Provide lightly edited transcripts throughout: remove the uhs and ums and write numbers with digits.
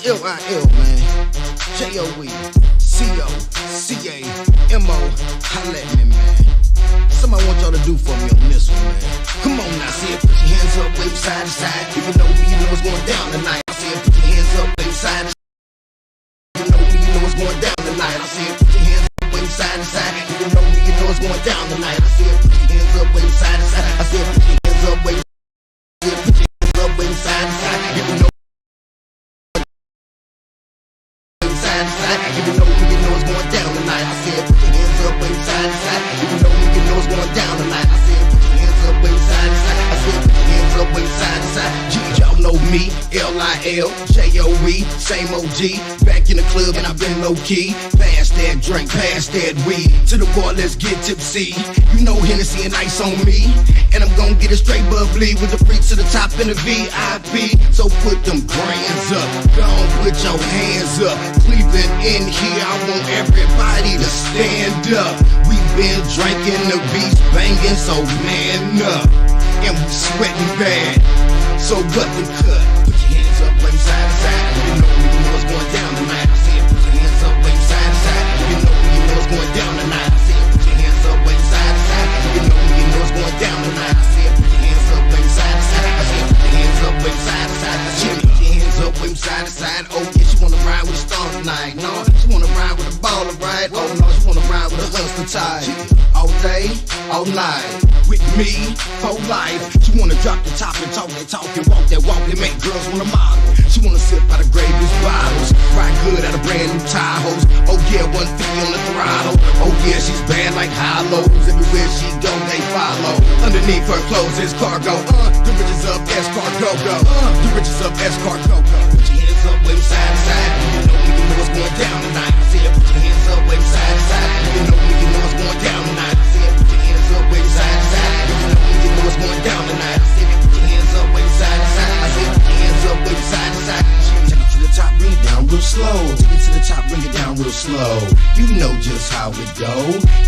It's L-I-L, man. J-O-E-C-O-C-A-M-O. Holla at me, man. Somebody want y'all to do for me on this one, man. Come on now, see it, put your hands up, wave side to side. If you know me, you know what's going down tonight. I see it, put your hands up, wave side to side. If you know me, you know what's going down tonight. I see it, put your hands up, wave side to side. If you know me, you know what's going down tonight. I see it, put your hands up, wave side to side. I see it, put your hands up, wave. Put your hands up, wave side to side. If you know. If you know me, you know what's going down tonight. I said, put your hands up, wave side to side. If you know me, you know what's going down tonight. I said, put your hands up, wave side to side. I said, put your hands up, wave side to side. Y'all know me, L-I-L-J-O-E, same OG. Back in the club and I've been low key. Pass that drink, pass that weed. To the bar, let's get tipsy. You know Hennessy and ice on me, and I'm gon' get it straight bubbly with the freak to the top in the VIP. So put them grands up, go on, put your hands up. Cleveland in here, I want everybody to stand up. We been drinking, the beats banging, so man up. And we sweating bad, so what the cut? Put your hands up, wave side to side. If you know me, you know what's going down tonight. I said, put your hands up, wave side to side. If you know me, you know what's going down tonight. I said, put your hands up, wave side to side. If you know me, you know what's going down tonight. I said, put your hands up, wave side to side. I said, put your hands up, wave side to side. I said, put your hands up, wave side to side. Oh yeah, she wanna ride with a star tonight. No, she wanna ride with a baller, right? Oh no, she wanna ride with a hustler type. All day, all night, with me for life. She wanna drop the top and talk that talk and walk that walk and make girls wanna model. She wanna sip out of Gravy's bottles, ride good out of brand new Tahoes. Oh yeah, 150 on the throttle. Oh yeah, she's bad like hollows. Everywhere she go, they follow. Underneath her clothes is cargo. The riches up, escort go go. The riches up, escort go go. Put your hands up, wave side to side. You know me, you know what's going down tonight. I said, put your hands up, wave side to side. You know me, you know what's going down tonight. I said, put your hands up, wave side to side. You know me, you know what's going down tonight. I said, put your hands up, wave side to side. I said, put your hands up, wave side to side. Take it to the top, bring it down real slow. Take it to the top, bring it down real slow. You know just how it go.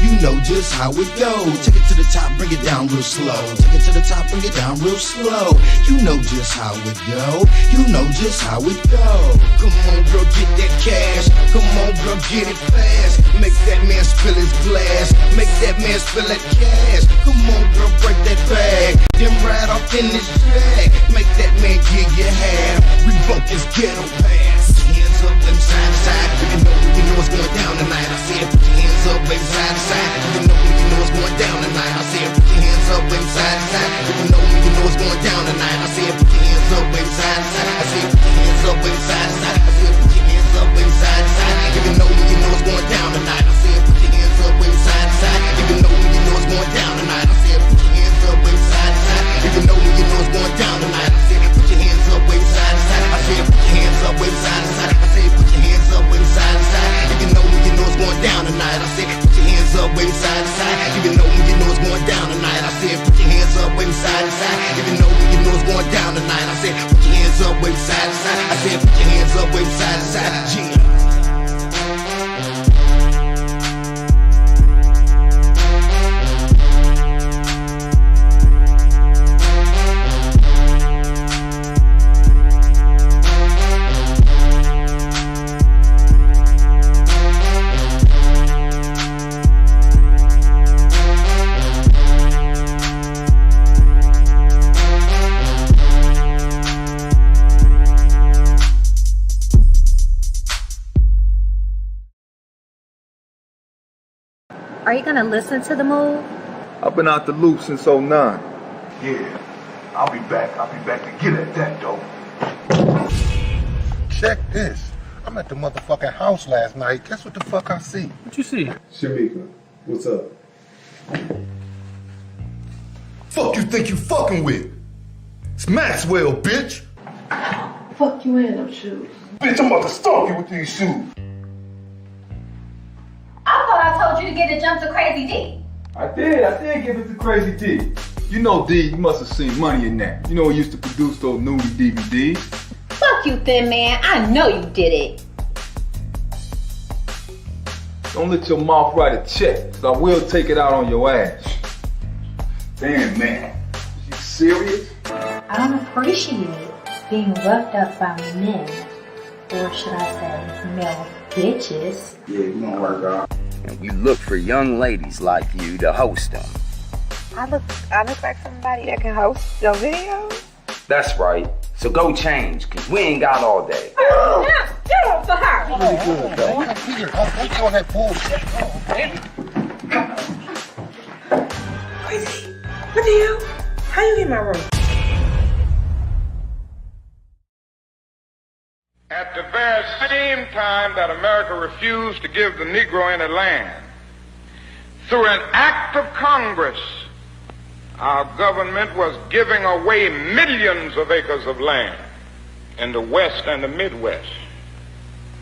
You know just how it go. Take it to the top, bring it down real slow. Take it to the top, bring it down real slow. You know just how it go. You know just how it go. Come on, girl, get that cash. Come on, girl, get it fast. Make that man spill his glass. Make that man spill that cash. Come on, girl, break that bag. Then ride off in this jag. Make that man give you half. Revoke his ghetto pass. Hands up, wave side to side. If you know what's going down tonight. I said, put your hands up, wave side to side. If you know what's going down tonight. I said, put your hands up, wave side to side. If you know what's going down tonight. I said, put your hands up, wave side to side. I said, put your hands up, wave side to side. I said, put your hands up, wave side to side. If you know what's going down tonight. I said, put your hands up, wave side to side. If you know what's going down tonight. I said, put your hands up, wave side to side. If you know what's going down tonight. I said, put your hands up, wave side to side. I said, put your hands up, wave side to side. I said, put your hands up, wave side to side. If you know what's going down tonight. I said, put your hands up, wave side to side. If you know what's going down tonight. I said, put your hands up, wave side to side. If you know what's going down tonight. I said, put your hands up, wave side to side. I said, put your hands up, wave side to side. Yeah. Are you gonna listen to the move? I've been out the loop since '09. Yeah, I'll be back to get at that though. Check this. I'm at the motherfucking house last night. Guess what the fuck I see? What you see? Shamika, what's up? Fuck you think you fucking with? It's Maxwell, bitch. Fuck you in them shoes. Bitch, I'm about to stalk you with these shoes. I thought I told you to get a jump to Crazy D. I did give it to Crazy D. You know D, you must have seen money in that. You know he used to produce those nudie DVDs. Fuck you, thin man. I know you did it. Don't let your mouth write a check, cause I will take it out on your ass. Damn, man. Is you serious? I don't appreciate being roughed up by men or should I say male bitches. Yeah, you gonna work out. And we look for young ladies like you to host them. I look like somebody that can host your videos. That's right. So go change, cause we ain't got all day. Get off the her. Pretty good, though. I'm taking on that bullshit. Crazy. What the hell? How you in my room? At the very same time that America refused to give the Negro any land, through an act of Congress, our government was giving away millions of acres of land in the West and the Midwest,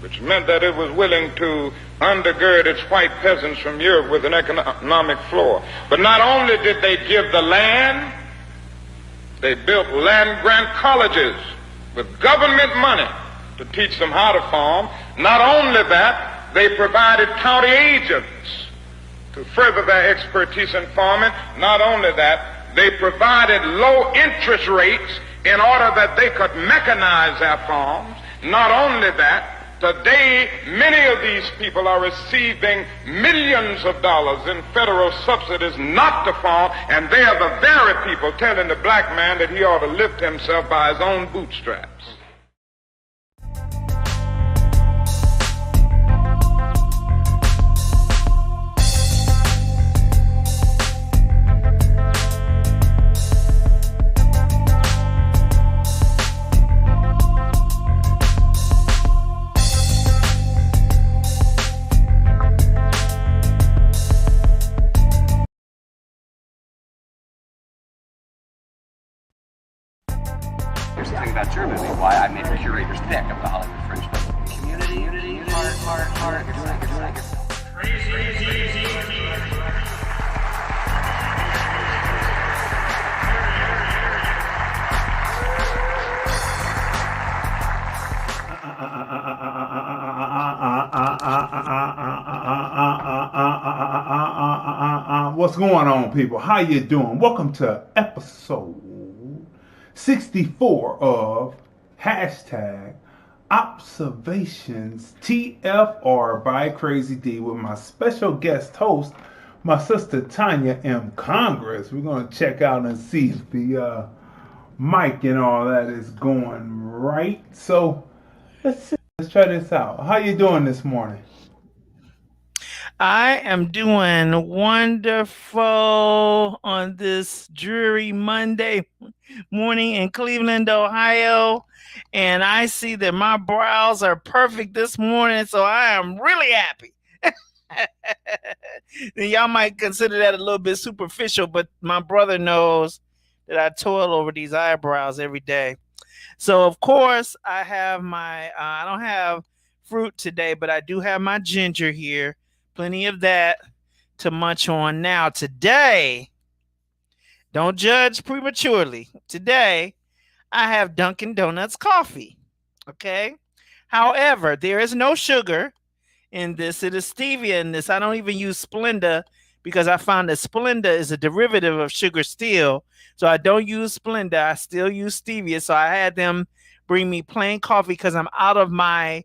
which meant that it was willing to undergird its white peasants from Europe with an economic floor. But not only did they give the land, they built land-grant colleges with government money to teach them how to farm. Not only that, they provided county agents to further their expertise in farming. Not only that, they provided low interest rates in order that they could mechanize their farms. Not only that, today many of these people are receiving millions of dollars in federal subsidies not to farm, and they are the very people telling the black man that he ought to lift himself by his own bootstraps. Here's the thing about your movie, why I made a curator's pick of the Hollywood Fringe Festival. Community, heart, What's going on, people? How you doing? Welcome to episode 64 of hashtag ObservationTFR by Crazy D with my special guest host, my sister Tanya M. Congress. We're going to check out and see if the mic and all that is going right. So let's try this out. How you doing this morning? I am doing wonderful on this dreary Monday morning in Cleveland, Ohio. And I see that my brows are perfect this morning, so I am really happy. Y'all might consider that a little bit superficial, but my brother knows that I toil over these eyebrows every day. So, of course, I have my, I don't have fruit today, but I do have my ginger here. Plenty of that to munch on. Now, today, don't judge prematurely. Today, I have Dunkin' Donuts coffee. Okay? However, there is no sugar in this. It is stevia in this. I don't even use Splenda because I found that Splenda is a derivative of sugar still. So I don't use Splenda. I still use stevia. So I had them bring me plain coffee because I'm out of my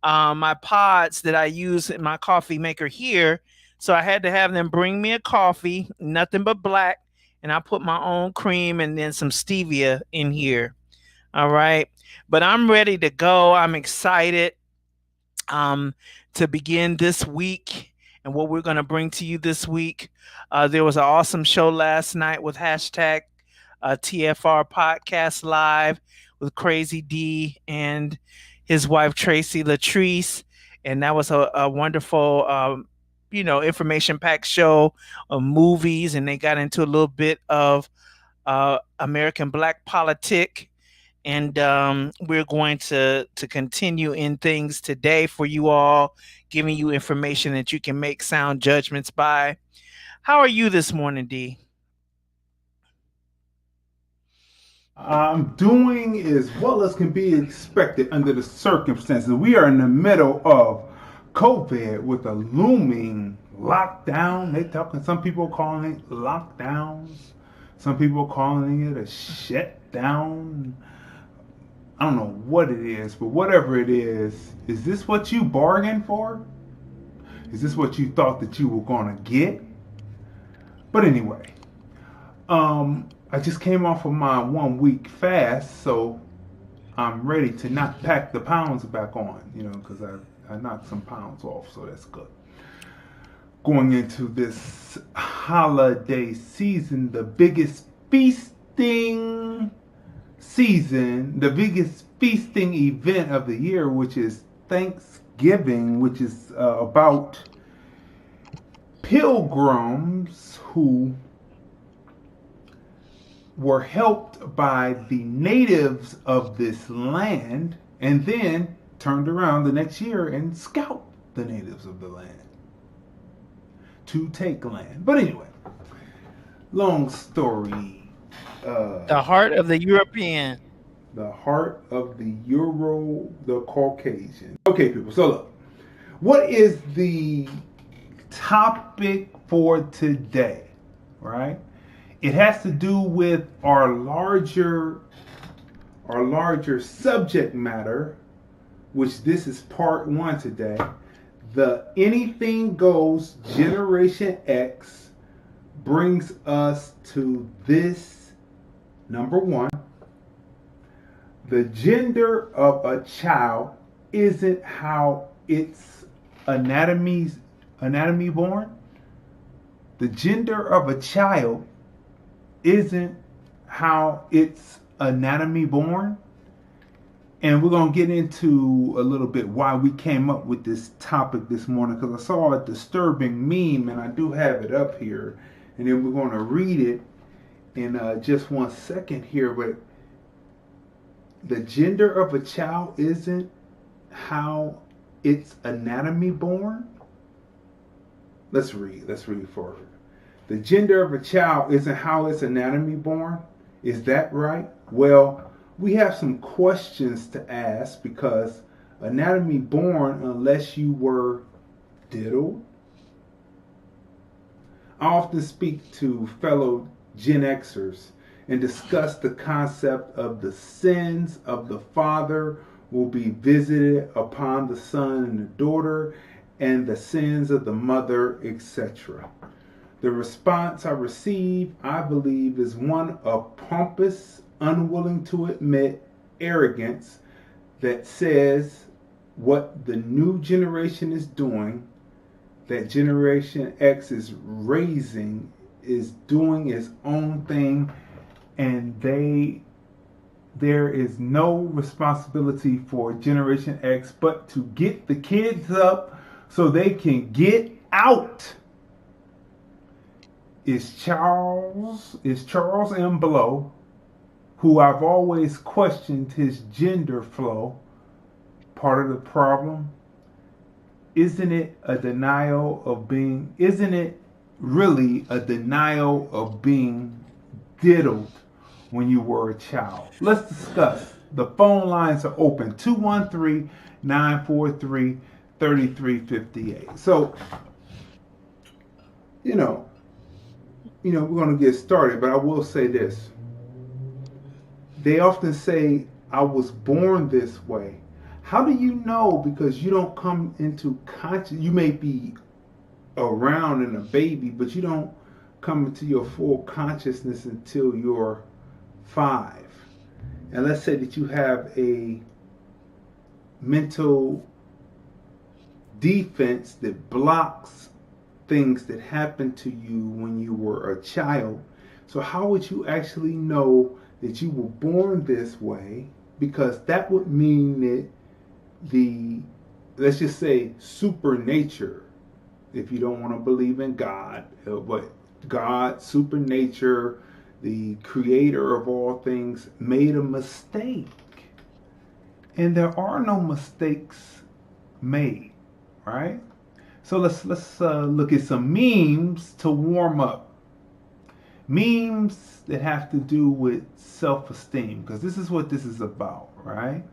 my pods that I use in my coffee maker here. So I had to have them bring me a coffee, nothing but black, and I put my own cream and then some stevia in here. All right. But I'm ready to go. I'm excited to begin this week and what we're going to bring to you this week. There was an awesome show last night with hashtag TFR Podcast Live with Crazy D and his wife, Tracy Latrice. And that was a wonderful, information-packed show of movies. And they got into a little bit of American Black politic. And we're going to continue in things today for you all, giving you information that you can make sound judgments by. How are you this morning, D? I'm doing as well as can be expected under the circumstances. We are in the middle of COVID with a looming lockdown. Some people calling it lockdowns. Some people calling it a shutdown. I don't know what it is, but whatever it is this what you bargained for? Is this what you thought that you were going to get? But anyway, I just came off of my 1 week fast, so I'm ready to not pack the pounds back on, because I knocked some pounds off, so that's good. Going into this holiday season, the biggest feasting season, the biggest feasting event of the year, which is Thanksgiving, which is about pilgrims who were helped by the natives of this land and then turned around the next year and scalped the natives of the land to take land. But anyway, long story. The heart of the European. The heart of the the Caucasian. Okay, people, so look. What is the topic for today, right? It has to do with our larger subject matter, which this is part 1 today. The Anything Goes Generation X brings us to this. Number 1, the gender of a child isn't how its anatomy born. The gender of a child isn't how it's anatomy born. And we're going to get into a little bit why we came up with this topic this morning, because I saw a disturbing meme, and I do have it up here. And then we're going to read it in just 1 second here. But the gender of a child isn't how it's anatomy born. Let's read forward. The gender of a child isn't how it's anatomy born. Is that right? Well, we have some questions to ask, because anatomy born unless you were diddled. I often speak to fellow Gen Xers and discuss the concept of the sins of the father will be visited upon the son and the daughter, and the sins of the mother, etc. The response I receive, I believe, is one of pompous, unwilling to admit arrogance that says what the new generation is doing, that Generation X is raising, is doing its own thing, and there is no responsibility for Generation X but to get the kids up so they can get out. Is Charles M. Blow, who I've always questioned his gender flow, part of the problem? Isn't it really a denial of being diddled when you were a child? Let's discuss. The phone lines are open, 213-943-3358. So, we're going to get started, but I will say this. They often say, I was born this way. How do you know? Because you don't come into conscious. You may be around in a baby, but you don't come into your full consciousness until you're 5. And let's say that you have a mental defense that blocks things that happened to you when you were a child. So how would you actually know that you were born this way? Because that would mean that let's just say supernature, if you don't want to believe in God, but God, supernature, the creator of all things, made a mistake. And there are no mistakes made, right? So let's look at some memes to warm up. Memes that have to do with self-esteem, because this is what this is about, right?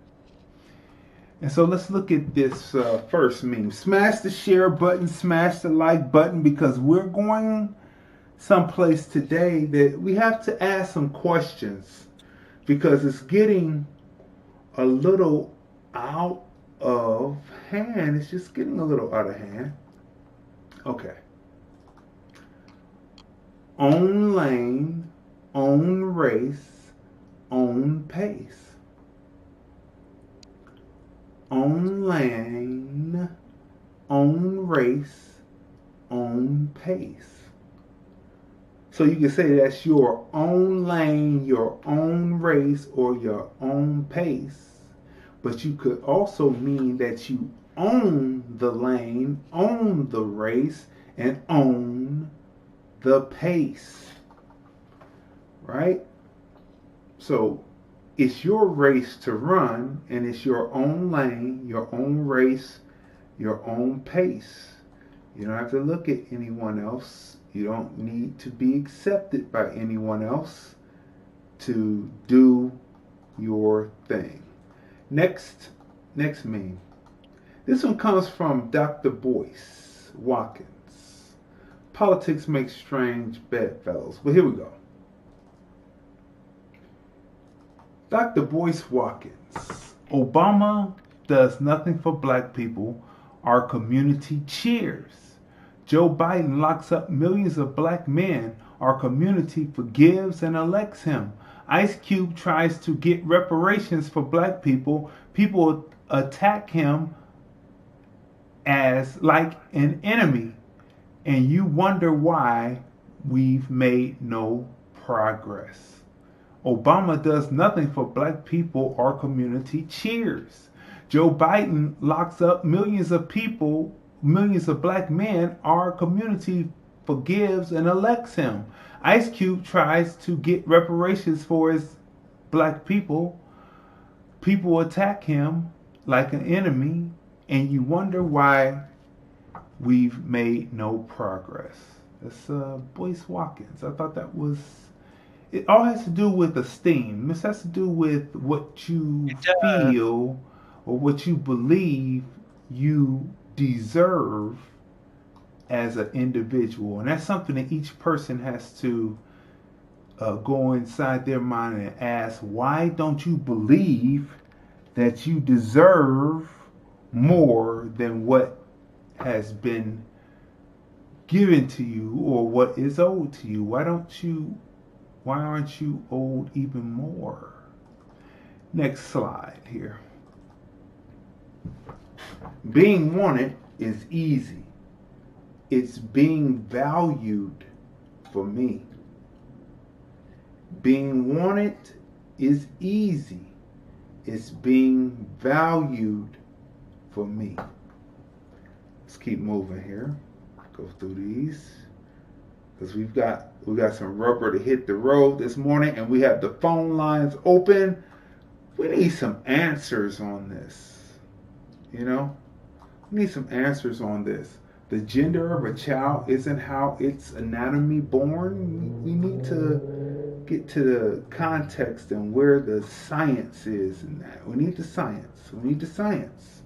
And so let's look at this first meme. Smash the share button, smash the like button, because we're going someplace today that we have to ask some questions, because it's getting a little out of hand. It's just getting a little out of hand. Okay. Own lane, own race, own pace. Own lane, own race, own pace. So you can say that's your own lane, your own race, or your own pace. But you could also mean that you own the lane, own the race, and own the pace. Right? So it's your race to run, and it's your own lane, your own race, your own pace. You don't have to look at anyone else. You don't need to be accepted by anyone else to do your thing. Next meme. This one comes from Dr. Boyce Watkins. Politics makes strange bedfellows. But here we go. Dr. Boyce Watkins. Obama does nothing for black people. Our community cheers. Joe Biden locks up millions of black men. Our community forgives and elects him. Ice Cube tries to get reparations for black people. People attack him as like an enemy. And you wonder why we've made no progress. Obama does nothing for black people. Our community cheers. Joe Biden locks up millions of people, millions of black men. Our community forgives and elects him. Ice Cube tries to get reparations for his black people. People attack him like an enemy, and you wonder why we've made no progress. That's Boyce Watkins. I thought that was... It all has to do with esteem. This has to do with what you feel or what you believe you deserve as an individual. And that's something that each person has to go inside their mind and ask, why don't you believe that you deserve more than what has been given to you or what is owed to you? Why aren't you owed even more? Next slide here. Being wanted is easy. It's being valued for me. Being wanted is easy. It's being valued for me. Let's keep moving here. Go through these. Because we got some rubber to hit the road this morning, and we have the phone lines open. We need some answers on this. You know? We need some answers on this. The gender of a child isn't how its anatomy born. We need to get to the context and where the science is in that. We need the science. We need the science.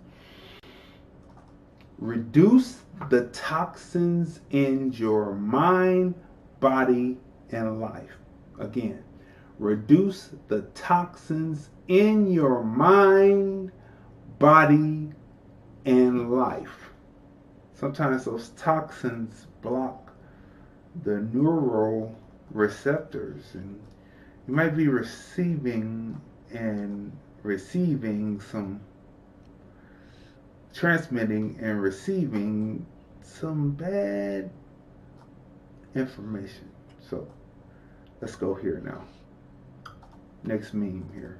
Reduce the toxins in your mind, body, and life. Again, reduce the toxins in your mind, body, and life. Sometimes those toxins block the neural receptors, and you might be receiving some, transmitting and receiving some bad information. So let's go here now. Next meme here.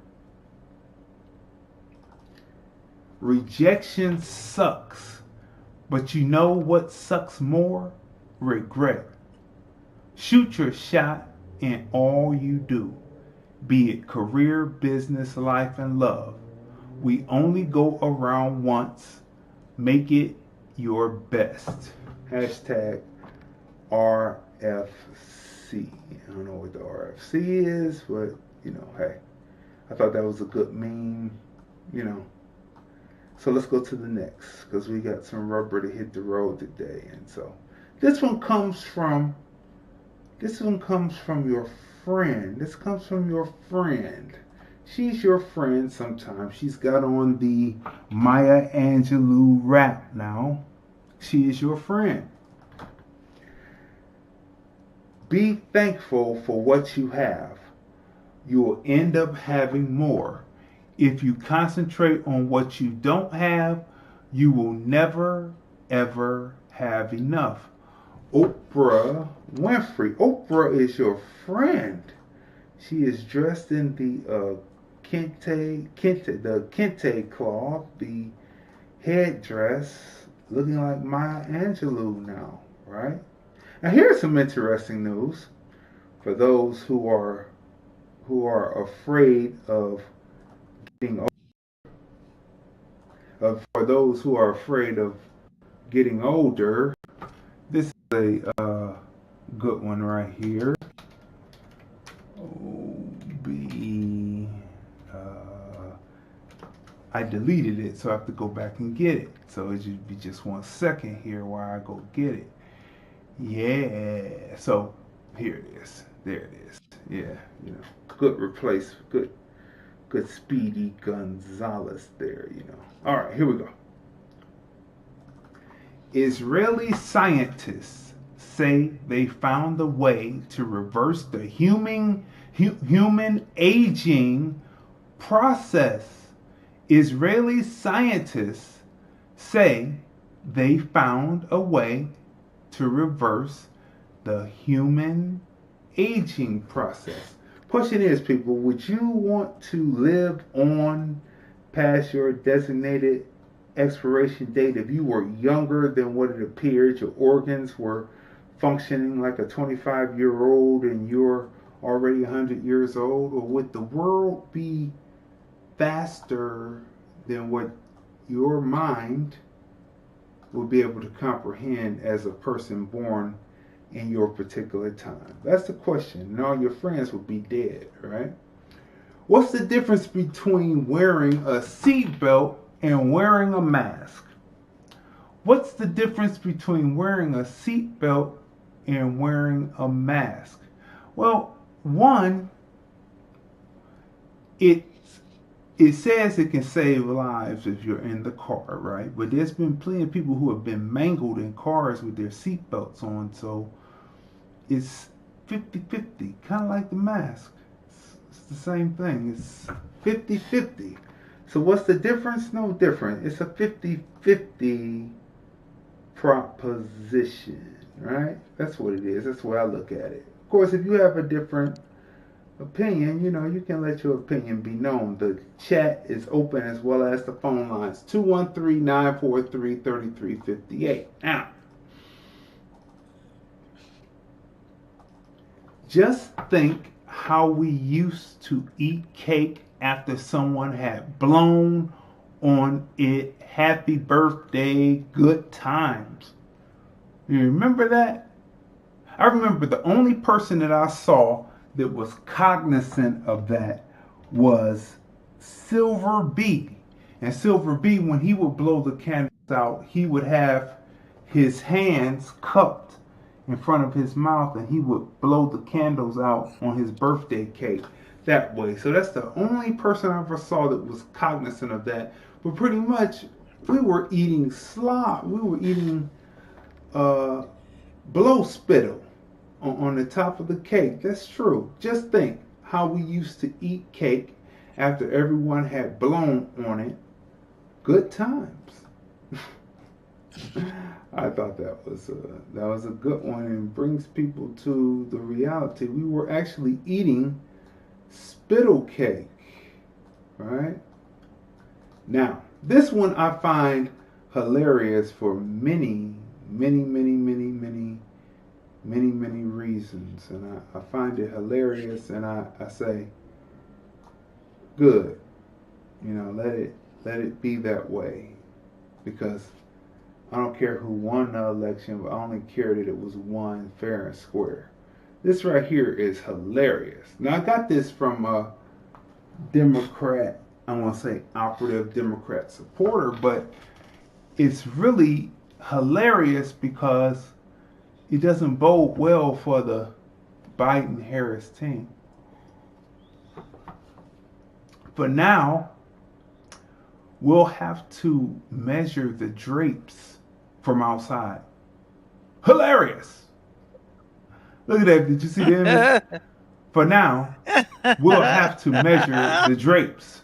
Rejection sucks, but you know what sucks more? Regret. Shoot your shot in all you do, be it career, business, life, and love. We only go around once. Make it your best. Hashtag RFC. I don't know what the RFC is, but, you know, hey. I thought that was a good meme, you know. So let's go to the next, because we got some rubber to hit the road today. And so this one comes from your friend. This comes from your friend. She's your friend sometimes. She's got on the Maya Angelou rap now. She is your friend. Be thankful for what you have. You will end up having more. If you concentrate on what you don't have, you will never, ever have enough. Oprah Winfrey. Oprah is your friend. She is dressed in the kente cloth, the headdress, looking like Maya Angelou now, right? Now here's some interesting news for those who are afraid of getting older. For those who are afraid of getting older, this is a good one right here. I deleted it, so I have to go back and get it. So it should be just 1 second here while I go get it. Yeah, so here it is. There it is. Yeah, you know, good replace, good Speedy Gonzalez there, you know. All right, here we go. Israeli scientists say they found a way to reverse the human aging process. Israeli scientists say they found a way to reverse the human aging process. Question is, people, would you want to live on past your designated expiration date if you were younger than what it appeared, your organs were functioning like a 25-year-old and you're already 100 years old? Or would the world be faster than what your mind will be able to comprehend as a person born in your particular time? That's the question. And all your friends will be dead, right? What's the difference between wearing a seatbelt and wearing a mask? What's the difference between wearing a seatbelt and wearing a mask? Well, one, it says it can save lives if you're in the car, right? But there's been plenty of people who have been mangled in cars with their seatbelts on, so it's 50-50, kind of like the mask. It's the same thing. It's 50-50. So what's the difference? No different. It's a 50-50 proposition, right? That's what it is. That's the way I look at it. Of course, if you have a different opinion, you know, you can let your opinion be known. The chat is open as well as the phone lines. 213-943-3358. Now, just think how we used to eat cake after someone had blown on it. Happy birthday, good times. You remember that? I remember the only person that I saw that was cognizant of that was Silver B. And Silver B, when he would blow the candles out, he would have his hands cupped in front of his mouth and he would blow the candles out on his birthday cake that way. So that's the only person I ever saw that was cognizant of that. But pretty much we were eating slop. We were eating blow spittle on the top of the cake. That's true. Just think how we used to eat cake after everyone had blown on it. Good times. I thought that was a good one and brings people to the reality. We were actually eating spittle cake, right? Now, this one I find hilarious for many reasons, and I find it hilarious, and I say, good, you know, let it be that way, because I don't care who won the election, but I only care that it was won fair and square. This right here is hilarious. Now, I got this from a Democrat, I want to say operative Democrat supporter, but it's really hilarious because it doesn't bode well for the Biden-Harris team. For now, we'll have to measure the drapes from outside. Hilarious! Look at that. Did you see the image? For now, we'll have to measure the drapes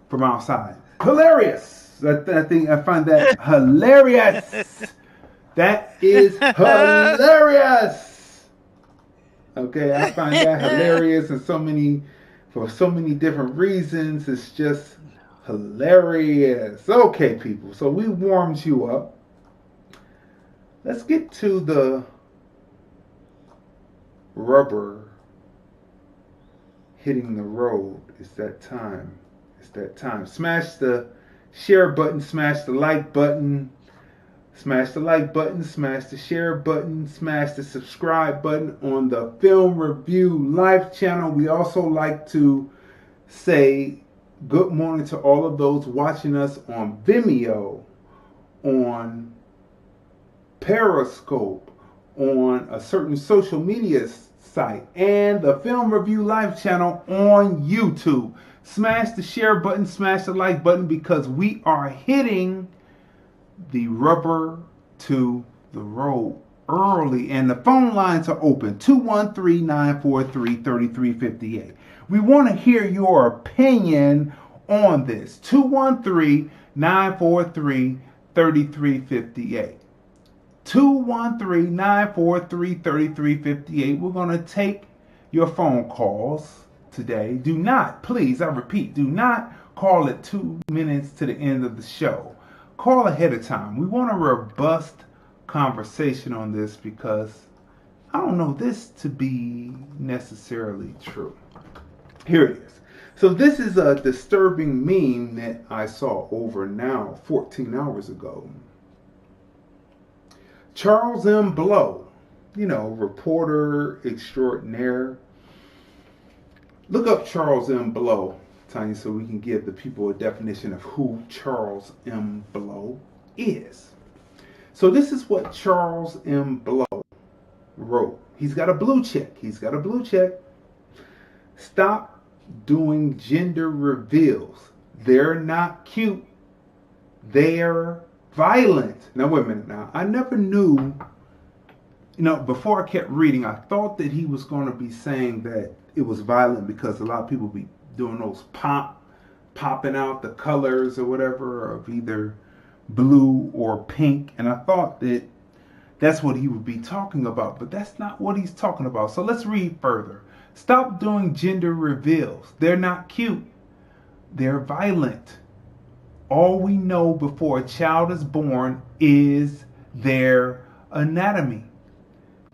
from outside. Hilarious! I find that hilarious. That is hilarious. Okay, I find that hilarious and for so many different reasons. It's just hilarious. Okay, people. So we warmed you up. Let's get to the rubber hitting the road. It's that time. It's that time. Smash the share button. Smash the like button. Smash the like button. Smash the share button. Smash the subscribe button on the Film Review Live channel. We also like to say good morning to all of those watching us on Vimeo, on Periscope, on a certain social media site, and the Film Review Live channel on YouTube. Smash the share button, smash the like button, because we are hitting the rubber to the road early, and the phone lines are open. 213-943-3358. We want to hear your opinion on this. 213-943-3358. 213-943-3358. We're going to take your phone calls today. Do not, please, I repeat, do not call at 2 minutes to the end of the show. Call ahead of time. We want a robust conversation on this because I don't know this to be necessarily true. Here it is. So this is a disturbing meme that I saw over now 14 hours ago. Charles M. Blow, reporter extraordinaire. Look up Charles M. Blow, Tanya, so we can give the people a definition of who Charles M. Blow is. So this is what Charles M. Blow wrote. He's got a blue check. Stop doing gender reveals. They're not cute. They're violent. Now, wait a minute now. I never knew, before I kept reading, I thought that he was going to be saying that it was violent because a lot of people be doing those popping out the colors or whatever of either blue or pink. And I thought that that's what he would be talking about, but that's not what he's talking about. So let's read further. Stop doing gender reveals. They're not cute. They're violent. All we know before a child is born is their anatomy.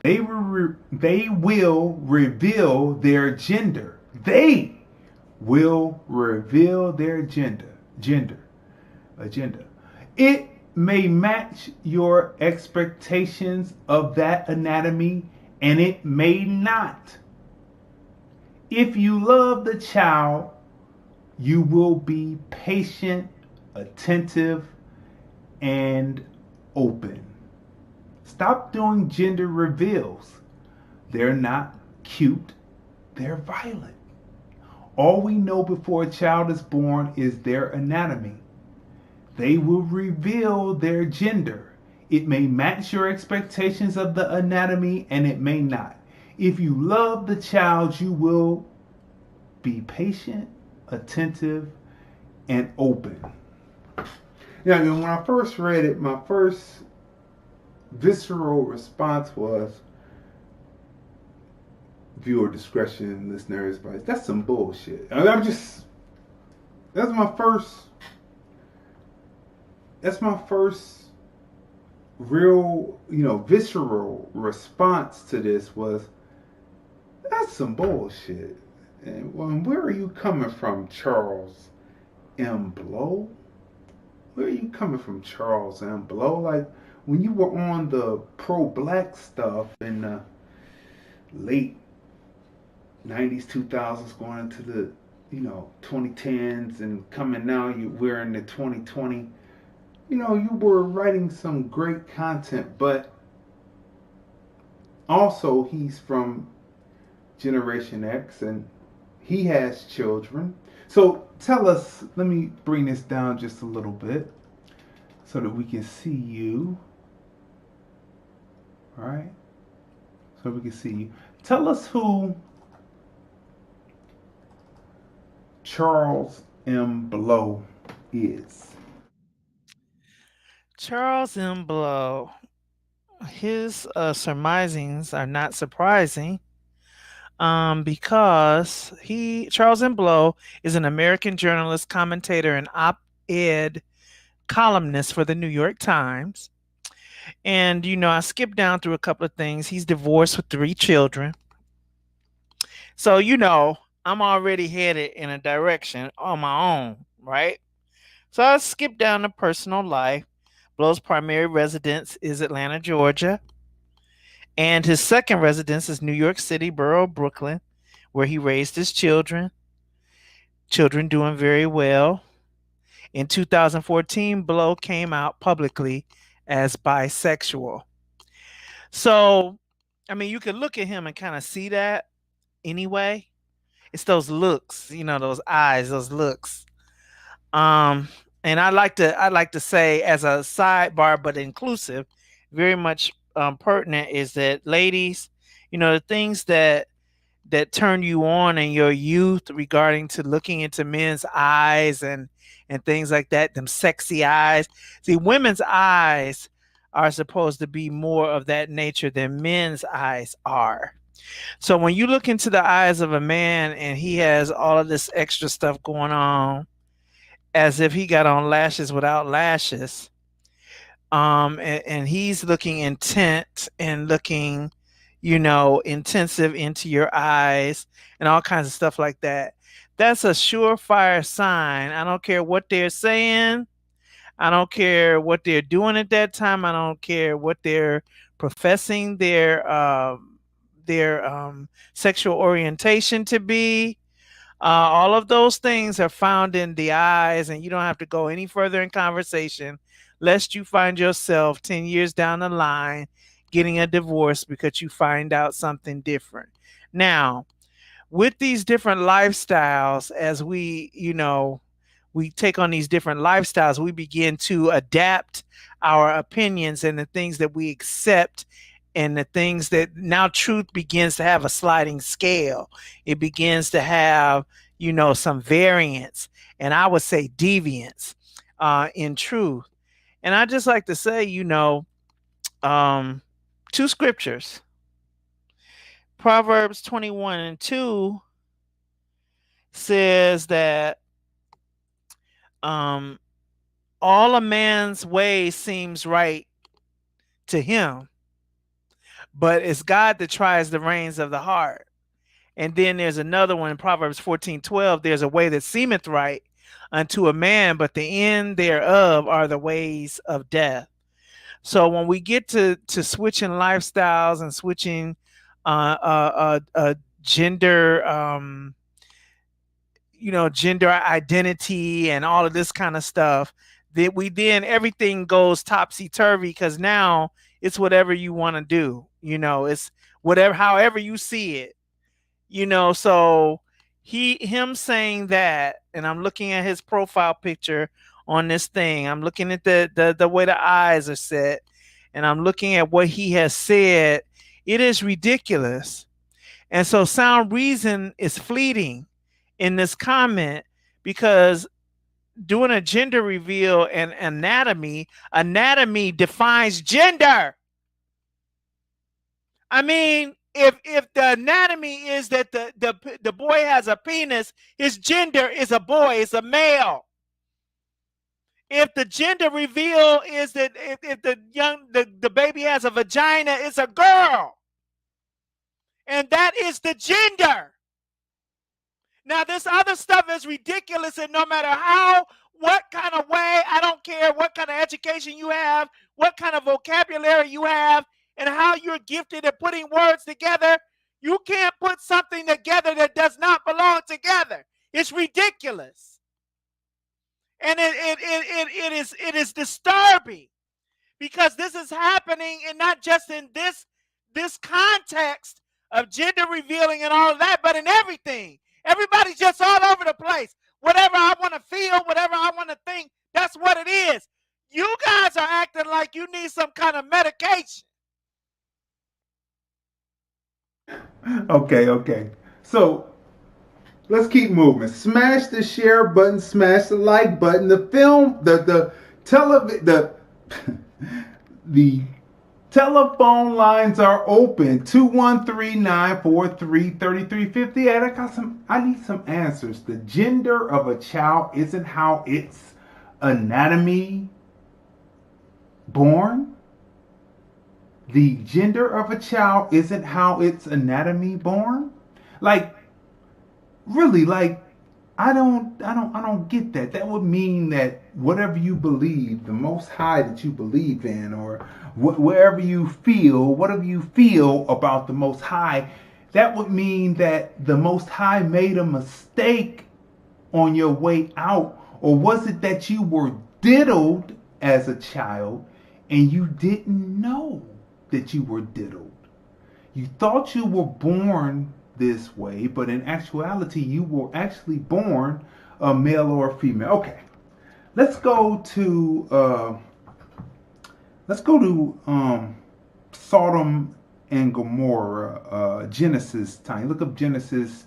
They will reveal their gender. They will reveal their agenda. It may match your expectations of that anatomy, and it may not. If you love the child, you will be patient, attentive, and open. Stop doing gender reveals. They're not cute. They're violent. All we know before a child is born is their anatomy. They will reveal their gender. It may match your expectations of the anatomy, and it may not. If you love the child, you will be patient, attentive, and open. Now, when I first read it, my first visceral response was viewer discretion, listener's advice. That's some bullshit. That's my first real, visceral response to this was, that's some bullshit. And where are you coming from, Charles M. Blow? Where are you coming from, Charles M. Blow? Like, when you were on the pro-black stuff in the late 90s, 2000s, going into the, 2010s, and coming now, we're in the 2020, you were writing some great content, but also he's from Generation X, and he has children. So tell us, let me bring this down just a little bit so that we can see you. All right? So we can see you. Tell us who Charles M. Blow is. Charles M. Blow. His surmisings are not surprising because Charles M. Blow is an American journalist, commentator, and op-ed columnist for the New York Times. And, I skipped down through a couple of things. He's divorced with 3 children. So, I'm already headed in a direction on my own, right? So I skipped down to personal life. Blow's primary residence is Atlanta, Georgia. And his second residence is New York City, borough of Brooklyn, where he raised his children. Children doing very well. In 2014, Blow came out publicly as bisexual. So, you can look at him and kind of see that anyway. It's those looks, those eyes, those looks. And I like to say, as a sidebar, but inclusive, very much pertinent, is that, ladies, the things that turn you on in your youth regarding to looking into men's eyes and things like that, them sexy eyes. See, women's eyes are supposed to be more of that nature than men's eyes are. So when you look into the eyes of a man and he has all of this extra stuff going on, as if he got on lashes without lashes, and he's looking intent and looking, intensive into your eyes and all kinds of stuff like that, that's a surefire sign. I don't care what they're saying. I don't care what they're doing at that time. I don't care what they're professing their sexual orientation to be. All of those things are found in the eyes, and you don't have to go any further in conversation lest you find yourself 10 years down the line getting a divorce because you find out something different. Now, with these different lifestyles, as we take on these different lifestyles, we begin to adapt our opinions and the things that we accept, and the things that now truth begins to have a sliding scale. It begins to have, some variance, and I would say deviance in truth. And I just like to say, 2 scriptures. Proverbs 21:2 says that all a man's way seems right to him, but it's God that tries the reins of the heart. And then there's another one in Proverbs 14:12. There's a way that seemeth right unto a man, but the end thereof are the ways of death. So when we get to switching lifestyles and switching gender, gender identity and all of this kind of stuff, that then everything goes topsy-turvy, because now it's whatever you want to do. It's whatever, however you see it. So him saying that, and I'm looking at his profile picture on this thing. I'm looking at the way the eyes are set, and I'm looking at what he has said. It is ridiculous. And so sound reason is fleeting in this comment, because doing a gender reveal and anatomy defines gender. If the anatomy is that the boy has a penis, his gender is a boy, is a male. If the gender reveal is that if the baby has a vagina, it's a girl. And that is the gender. Now, this other stuff is ridiculous, and no matter what kind of way, I don't care what kind of education you have, what kind of vocabulary you have, and how you're gifted at putting words together, you can't put something together that does not belong together. It's ridiculous. And it is disturbing, because this is happening, and not just in this context of gender revealing and all of that, but in everything. Everybody's just all over the place. whatever I want to feel, whatever I want to think. That's what it is. You guys are acting like you need some kind of medication. Okay. So let's keep moving. Smash the share button, smash the like button. The film, the telephone lines are open. 213-943-3350. I need some answers. The gender of a child isn't how its anatomy born. The gender of a child isn't how its anatomy born. Like, really, like, I don't get that. That would mean that whatever you believe, the Most High that you believe in, or whatever you feel about the Most High, that would mean that the Most High made a mistake on your way out. Or was it that you were diddled as a child and you didn't know that you were diddled? You thought you were born this way, but in actuality, you were actually born a male or a female. Okay, let's go to Sodom and Gomorrah, Genesis time. Look up Genesis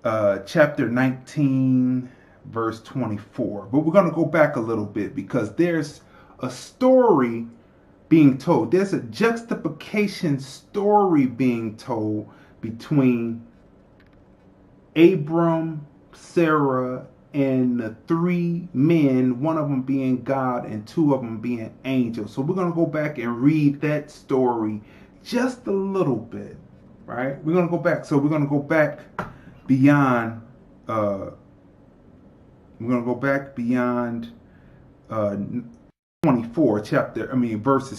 chapter 19, verse 24. But we're going to go back a little bit because there's a story being told. There's a juxtaposition story being told between Abram, Sarah, and the three men, one of them being God and two of them being angels. So we're going to go back and read that story just a little bit, right? We're going to go back. So we're going to go back beyond, verses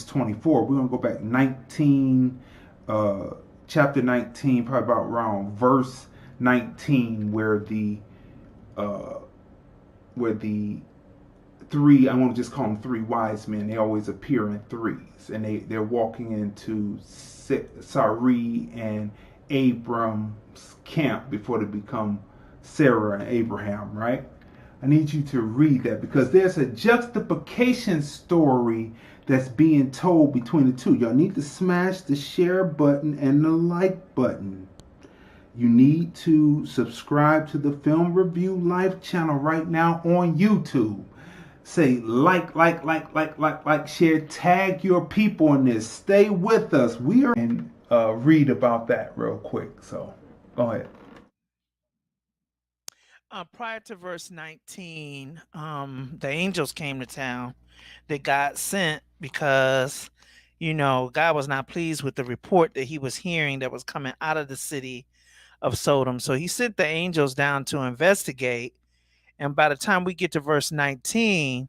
24. We're going to go back 19, chapter 19, probably about around verse 19, where the three, I want to just call them three wise men, they always appear in threes, and they're walking into Sarai and Abram's camp before they become Sarah and Abraham, right? I need you to read that because there's a juxtaposition story that's being told between the two. Y'all need to smash the share button and the like button. You need to subscribe to the Film Review Life channel right now on YouTube. Say like, share, tag your people in this. Stay with us. We are and read about that real quick. So go ahead. Prior to verse 19, the angels came to town that God sent because, God was not pleased with the report that he was hearing that was coming out of the city of Sodom. So he sent the angels down to investigate. And by the time we get to verse 19,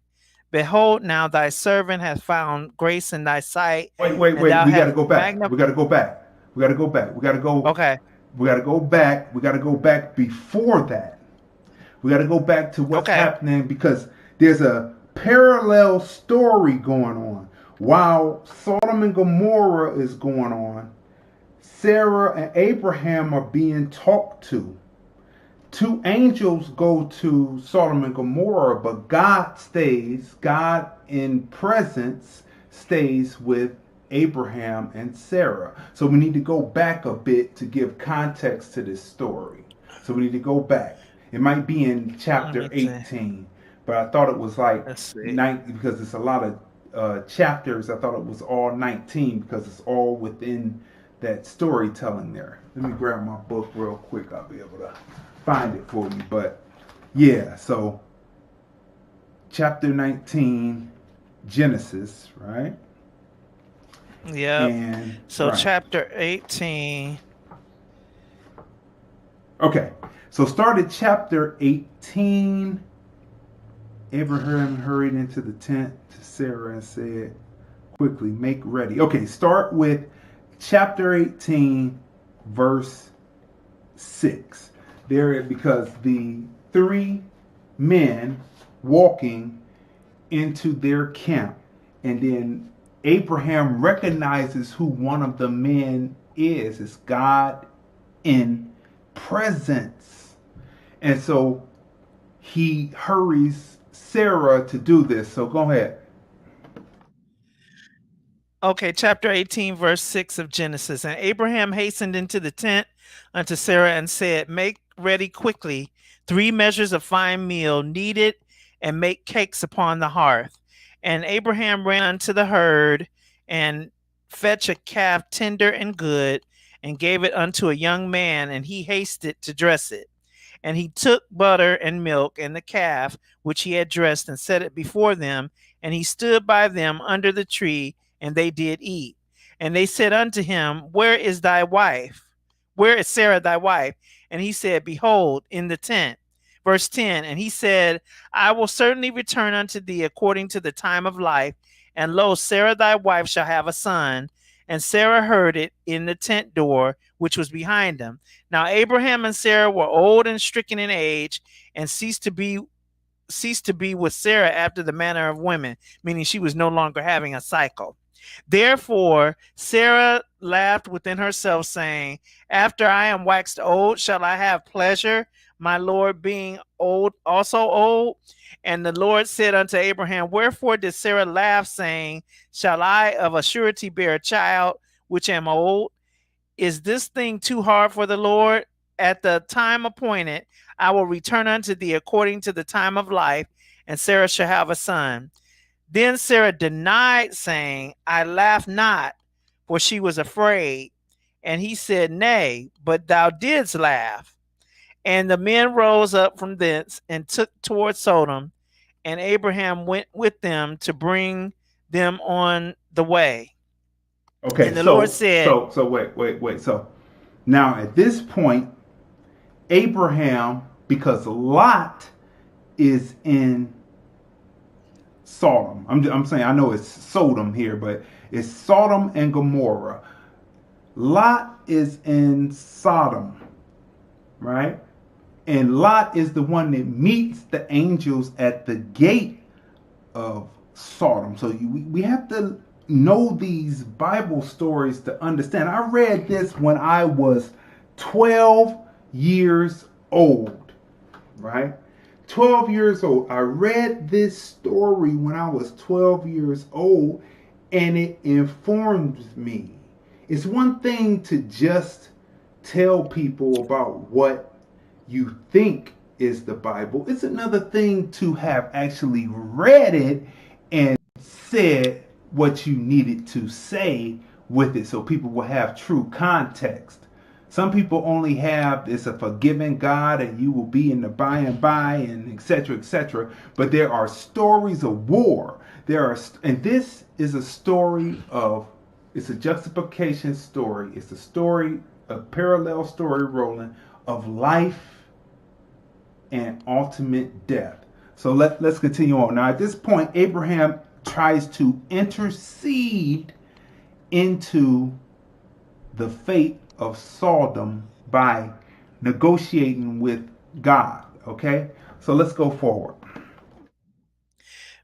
behold, now thy servant hath found grace in thy sight. Wait. We got to go back. We got to go back. Okay. We got to go back. We got to go back before that. We got to go back to what's happening because there's a parallel story going on. While Sodom and Gomorrah is going on, Sarah and Abraham are being talked to. Two angels go to Sodom and Gomorrah, but God in presence stays with Abraham and Sarah. So we need to go back a bit to give context to this story. So we need to go back. It might be in chapter 18, but I thought it was like 19 because it's a lot of chapters. I thought it was all 19 because it's all within that storytelling there. Let me grab my book real quick. I'll be able to find it for you. But yeah, so chapter 19, Genesis, right? Yeah. And so right. Chapter 18. Okay. So start at chapter 18. Abraham hurried into the tent to Sarah and said, quickly, make ready. Okay, start with chapter 18, verse 6. There, because the three men walking into their camp, and then Abraham recognizes who one of the men is. It's God in presence. And so he hurries Sarah to do this. So go ahead. Okay, chapter 18, verse 6 of Genesis. And Abraham hastened into the tent unto Sarah and said, make ready quickly 3 measures of fine meal, knead it, and make cakes upon the hearth. And Abraham ran unto the herd and fetched a calf tender and good, and gave it unto a young man, and he hasted to dress it. And he took butter and milk and the calf which he had dressed, and set it before them. And he stood by them under the tree, and they did eat. And they said unto him, where is thy wife? Where is Sarah thy wife? And he said, behold, in the tent. Verse 10, and he said, I will certainly return unto thee according to the time of life. And lo, Sarah thy wife shall have a son. And Sarah heard it in the tent door, which was behind them. Now Abraham and Sarah were old and stricken in age, and ceased to be with Sarah after the manner of women, meaning she was no longer having a cycle. Therefore Sarah laughed within herself, saying, after I am waxed old, shall I have pleasure, my Lord being old, also old? And the Lord said unto Abraham, wherefore did Sarah laugh, saying, shall I of a surety bear a child, which am old? Is this thing too hard for the Lord? At the time appointed, I will return unto thee according to the time of life, and Sarah shall have a son. Then Sarah denied, saying, I laugh not, for she was afraid. And he said, nay, but thou didst laugh. And the men rose up from thence and took toward Sodom, and Abraham went with them to bring them on the way. Okay, and the Lord said, so wait. So now at this point, Abraham, because Lot is in Sodom. I'm saying, I know it's Sodom here, but it's Sodom and Gomorrah. Lot is in Sodom, right? And Lot is the one that meets the angels at the gate of Sodom. So we have to know these Bible stories to understand. I read this when I was 12 years old, right? 12 years old. I read this story when I was 12 years old, and it informed me. It's one thing to just tell people about what you think is the Bible. It's another thing to have actually read it and said what you needed to say with it, so people will have true context. Some people only have, it's a forgiving God and you will be in the by and by, and etc., etc. But there are stories of war. And this is a story of, it's a juxtaposition story. It's a story, a parallel story rolling of life and ultimate death. So let's continue on. Now at this point, Abraham tries to intercede into the fate of Sodom by negotiating with God. Okay, so let's go forward.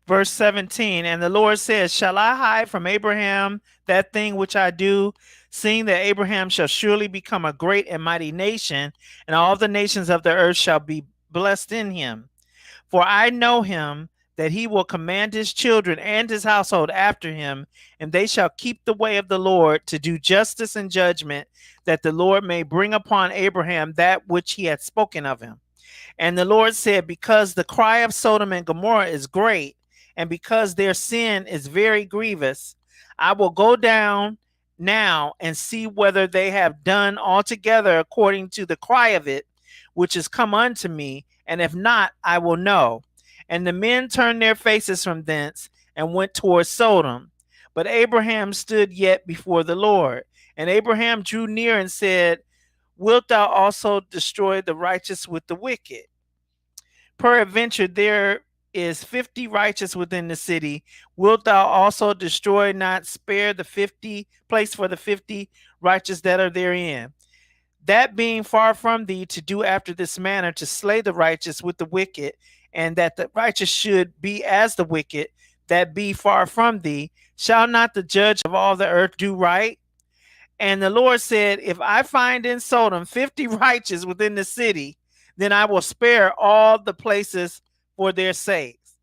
Verse 17, and the Lord says, shall I hide from Abraham that thing which I do, seeing that Abraham shall surely become a great and mighty nation, and all the nations of the earth shall be blessed in him? For I know him, that he will command his children and his household after him, and they shall keep the way of the Lord to do justice and judgment, that the Lord may bring upon Abraham that which he had spoken of him. And the Lord said, because the cry of Sodom and Gomorrah is great, and because their sin is very grievous, I will go down now and see whether they have done altogether according to the cry of it, which is come unto me, and if not, I will know. And the men turned their faces from thence and went towards Sodom. But Abraham stood yet before the Lord. And Abraham drew near and said, wilt thou also destroy the righteous with the wicked? Peradventure there is 50 righteous within the city. Wilt thou also destroy, not spare the 50 place for the 50 righteous that are therein? That being far from thee to do after this manner, to slay the righteous with the wicked, and that the righteous should be as the wicked, that be far from thee, shall not the judge of all the earth do right? And the Lord said, if I find in Sodom 50 righteous within the city, then I will spare all the places for their sakes.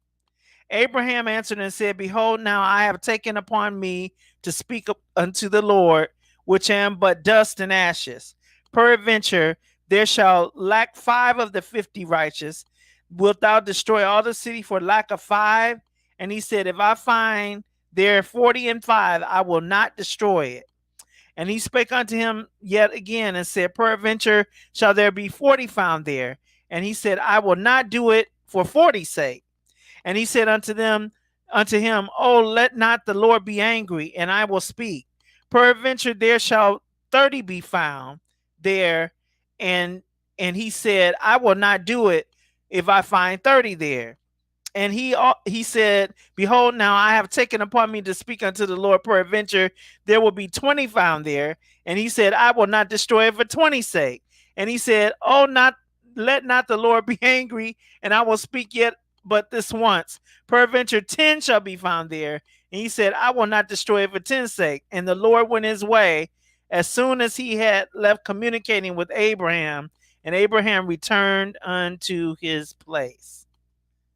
Abraham answered and said, Behold, now I have taken upon me to speak unto the Lord, which am but dust and ashes. Peradventure, there shall lack 5 of the 50 righteous. Wilt thou destroy all the city for lack of 5? And he said, If I find there 40 and 5, I will not destroy it. And he spake unto him yet again and said, Peradventure shall there be 40 found there. And he said, I will not do it for 40's sake. And he said unto him, Oh, let not the Lord be angry, and I will speak. Peradventure there shall 30 be found there. And he said, I will not do it if I find 30 there. And he said, Behold, now I have taken upon me to speak unto the Lord. Peradventure there will be 20 found there. And he said, I will not destroy it for 20's sake. And he said, Oh, let not the Lord be angry, and I will speak yet but this once. Peradventure 10 shall be found there. And he said, I will not destroy it for 10's sake. And the Lord went his way as soon as he had left communicating with Abraham, and Abraham returned unto his place.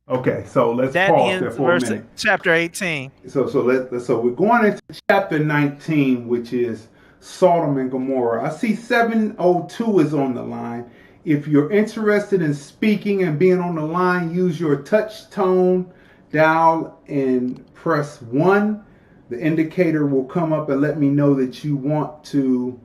Okay, so let's pause there for a minute. Chapter 18. So we're going into chapter 19, which is Sodom and Gomorrah. I see 702 is on the line. If you're interested in speaking and being on the line, use your touch tone dial and press 1. The indicator will come up and let me know that you want to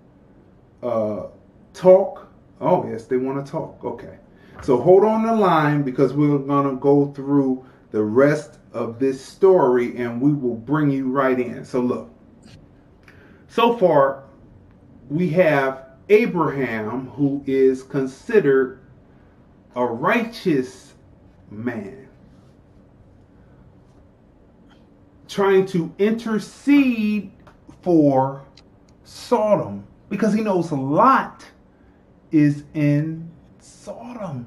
talk. Oh, yes, they want to talk. Okay. So hold on the line, because we're going to go through the rest of this story and we will bring you right in. So look, so far we have Abraham, who is considered a righteous man, trying to intercede for Sodom because he knows Lot is in Sodom.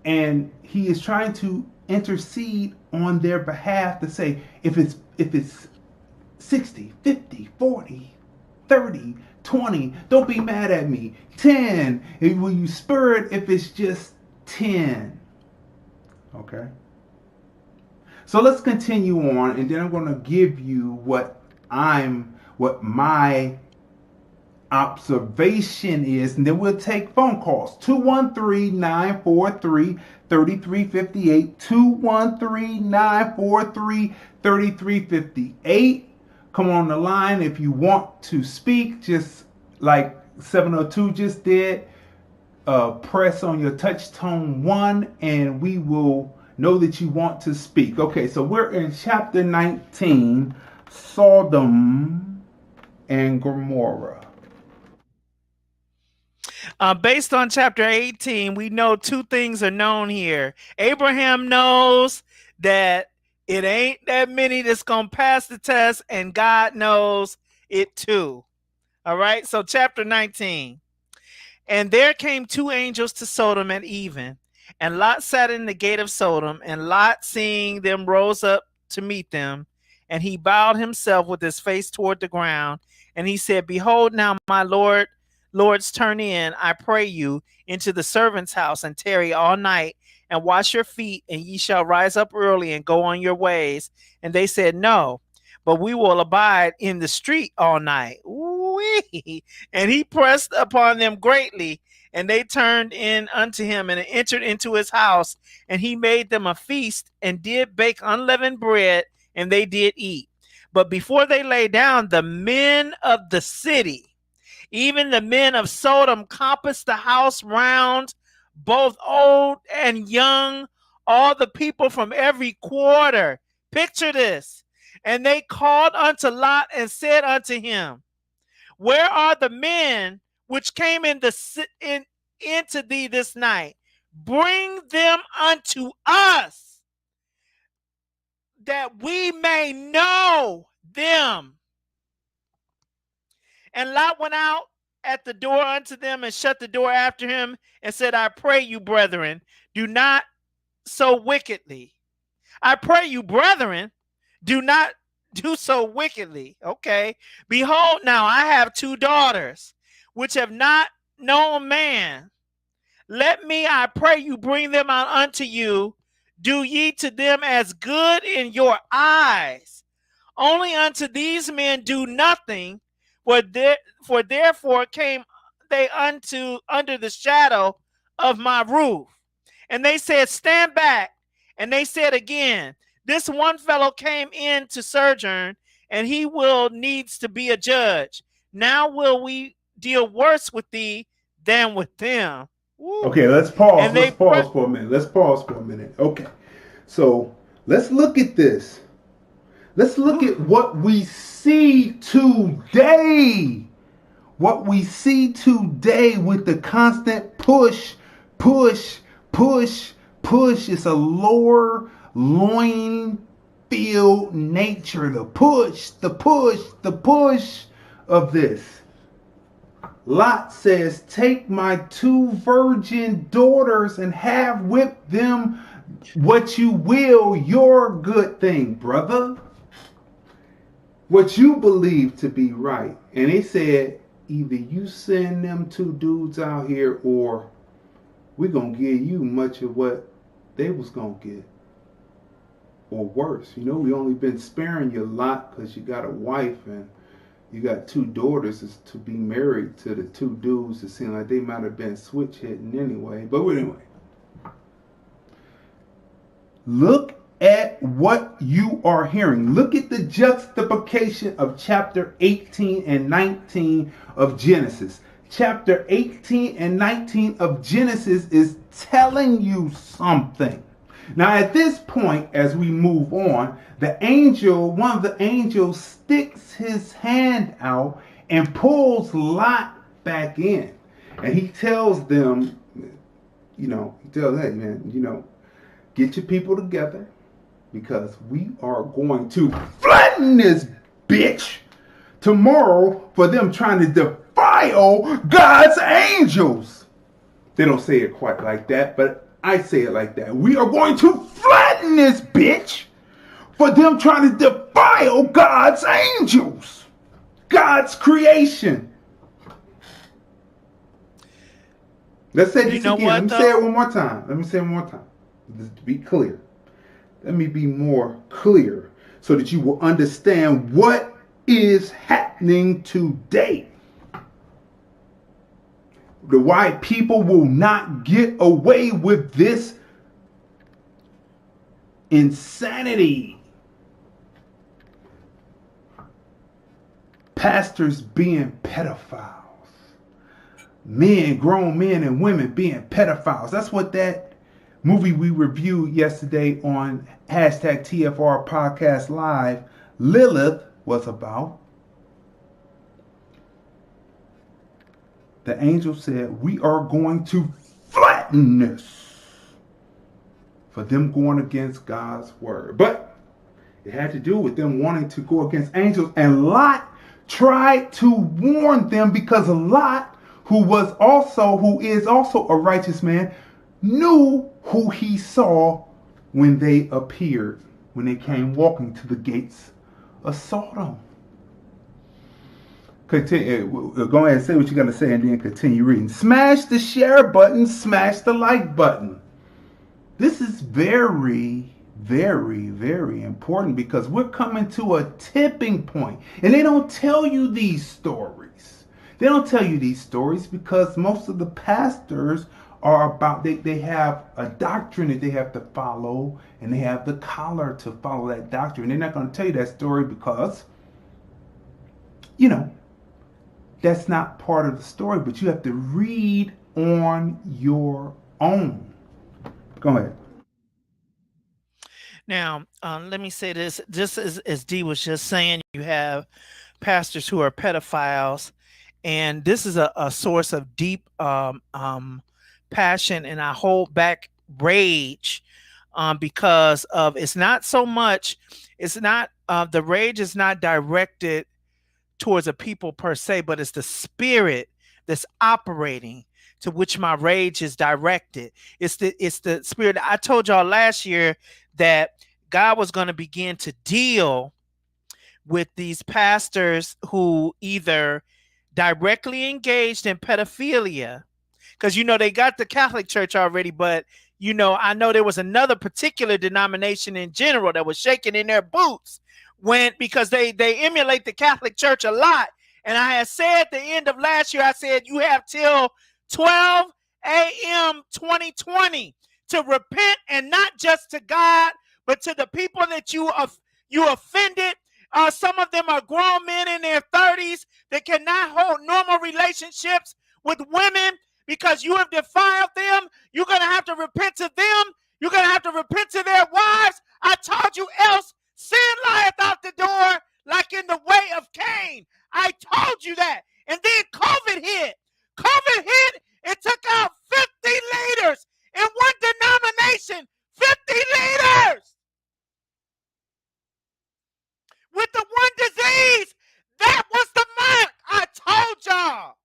And he is trying to intercede on their behalf to say, if it's 60, 50, 40, 30, 20, don't be mad at me. 10, will you spur it if it's just 10? Okay. So let's continue on, and then I'm going to give you what my observation is, and then we'll take phone calls. 213-943-3358, 213-943-3358. Come on the line if you want to speak, just like 702 just did. Press on your touch tone 1 and we will know that you want to speak. Okay, so we're in chapter 19, Sodom and Gomorrah. Based on chapter 18, we know 2 things are known here. Abraham knows that it ain't that many that's going to pass the test, and God knows it too. All right, so chapter 19. And there came 2 angels to Sodom at even, and Lot sat in the gate of Sodom, and Lot, seeing them, rose up to meet them, and he bowed himself with his face toward the ground, and he said, Behold, now my Lords, turn in, I pray you, into the servant's house, and tarry all night, and wash your feet, and ye shall rise up early and go on your ways. And they said, No, but we will abide in the street all night. Ooh-wee. And he pressed upon them greatly, and they turned in unto him, and entered into his house, and he made them a feast, and did bake unleavened bread, and they did eat. But before they lay down, the men of the city, even the men of Sodom, compassed the house round, both old and young, all the people from every quarter. Picture this. And they called unto Lot and said unto him, Where are the men which came into thee this night? Bring them unto us, that we may know them. And Lot went out at the door unto them and shut the door after him and said, I pray you, brethren, do not so wickedly. I pray you, brethren, do not do so wickedly. Okay. Behold, now I have 2 daughters, which have not known man. Let me, I pray you, bring them out unto you. Do ye to them as good in your eyes. Only unto these men do nothing, for therefore came they unto under the shadow of my roof. And they said, stand back. And they said again, this one fellow came in to sojourn, and he will needs to be a judge. Now will we deal worse with thee than with them. Woo. Okay, let's pause. Let's pause for a minute. Let's pause for a minute. Okay. So let's look at this. Let's look at what we see today. What we see today with the constant push. It's a lower loin filled nature. The push of this. Lot says, take my 2 virgin daughters and have with them what you will, your good thing, brother. What you believe to be right. And he said, either you send them 2 dudes out here, or we're going to give you much of what they was going to get. Or worse. You know, we only been sparing you a lot because you got a wife and you got 2 daughters is to be married to the 2 dudes. It seemed like they might have been switch hitting anyway. But anyway. Look at what you are hearing. Look at the juxtaposition of chapter 18 and 19 of Genesis. Chapter 18 and 19 of Genesis is telling you something. Now at this point, as we move on, one of the angels sticks his hand out and pulls Lot back in. And he tells them, hey man, get your people together because we are going to flatten this bitch tomorrow for them trying to defile God's angels. They don't say it quite like that, but I say it like that. We are going to flatten this bitch for them trying to defile God's angels, God's creation. Let's say this again. Let me say it one more time. Just to be clear. Let me be more clear so that you will understand what is happening today. The white people will not get away with this insanity. Pastors being pedophiles. Grown men and women being pedophiles. That's what that movie we reviewed yesterday on #TFR Podcast Live, Lilith, was about. The angel said, we are going to flatten this for them going against God's word. But it had to do with them wanting to go against angels. And Lot tried to warn them because Lot, who is also a righteous man, knew who he saw when they appeared, when they came walking to the gates of Sodom. Continue. Go ahead and say what you're going to say and then continue reading. Smash the share button, smash the like button. This is very, very, very important because we're coming to a tipping point. And they don't tell you these stories. They don't tell you these stories because most of the pastors are about, they have a doctrine that they have to follow and they have the collar to follow that doctrine. They're not going to tell you that story because, that's not part of the story, but you have to read on your own. Go ahead. Now, let me say this. Just as Dee was just saying, you have pastors who are pedophiles, and this is a source of deep passion, and I hold back rage because of it's not so much. It's not the rage is not directed towards a people per se, but it's the spirit that's operating to which my rage is directed. It's the spirit. I told y'all last year that God was going to begin to deal with these pastors who either directly engaged in pedophilia, because, you know, they got the Catholic Church already, but, you know, I know there was another particular denomination in general that was shaking in their boots because they emulate the Catholic Church a lot. And I had said at the end of last year, I said, you have till 12 a.m. 2020 to repent, and not just to God, but to the people that you offended. Some of them are grown men in their 30s that cannot hold normal relationships with women because you have defiled them. You're going to have to repent to them. You're going to have to repent to their wives. I told you else, sin lieth out the door like in the way of Cain. I told you that. And then COVID hit. COVID hit and took out 50 leaders in one denomination. 50 leaders with the one disease. That was the mark. I told y'all.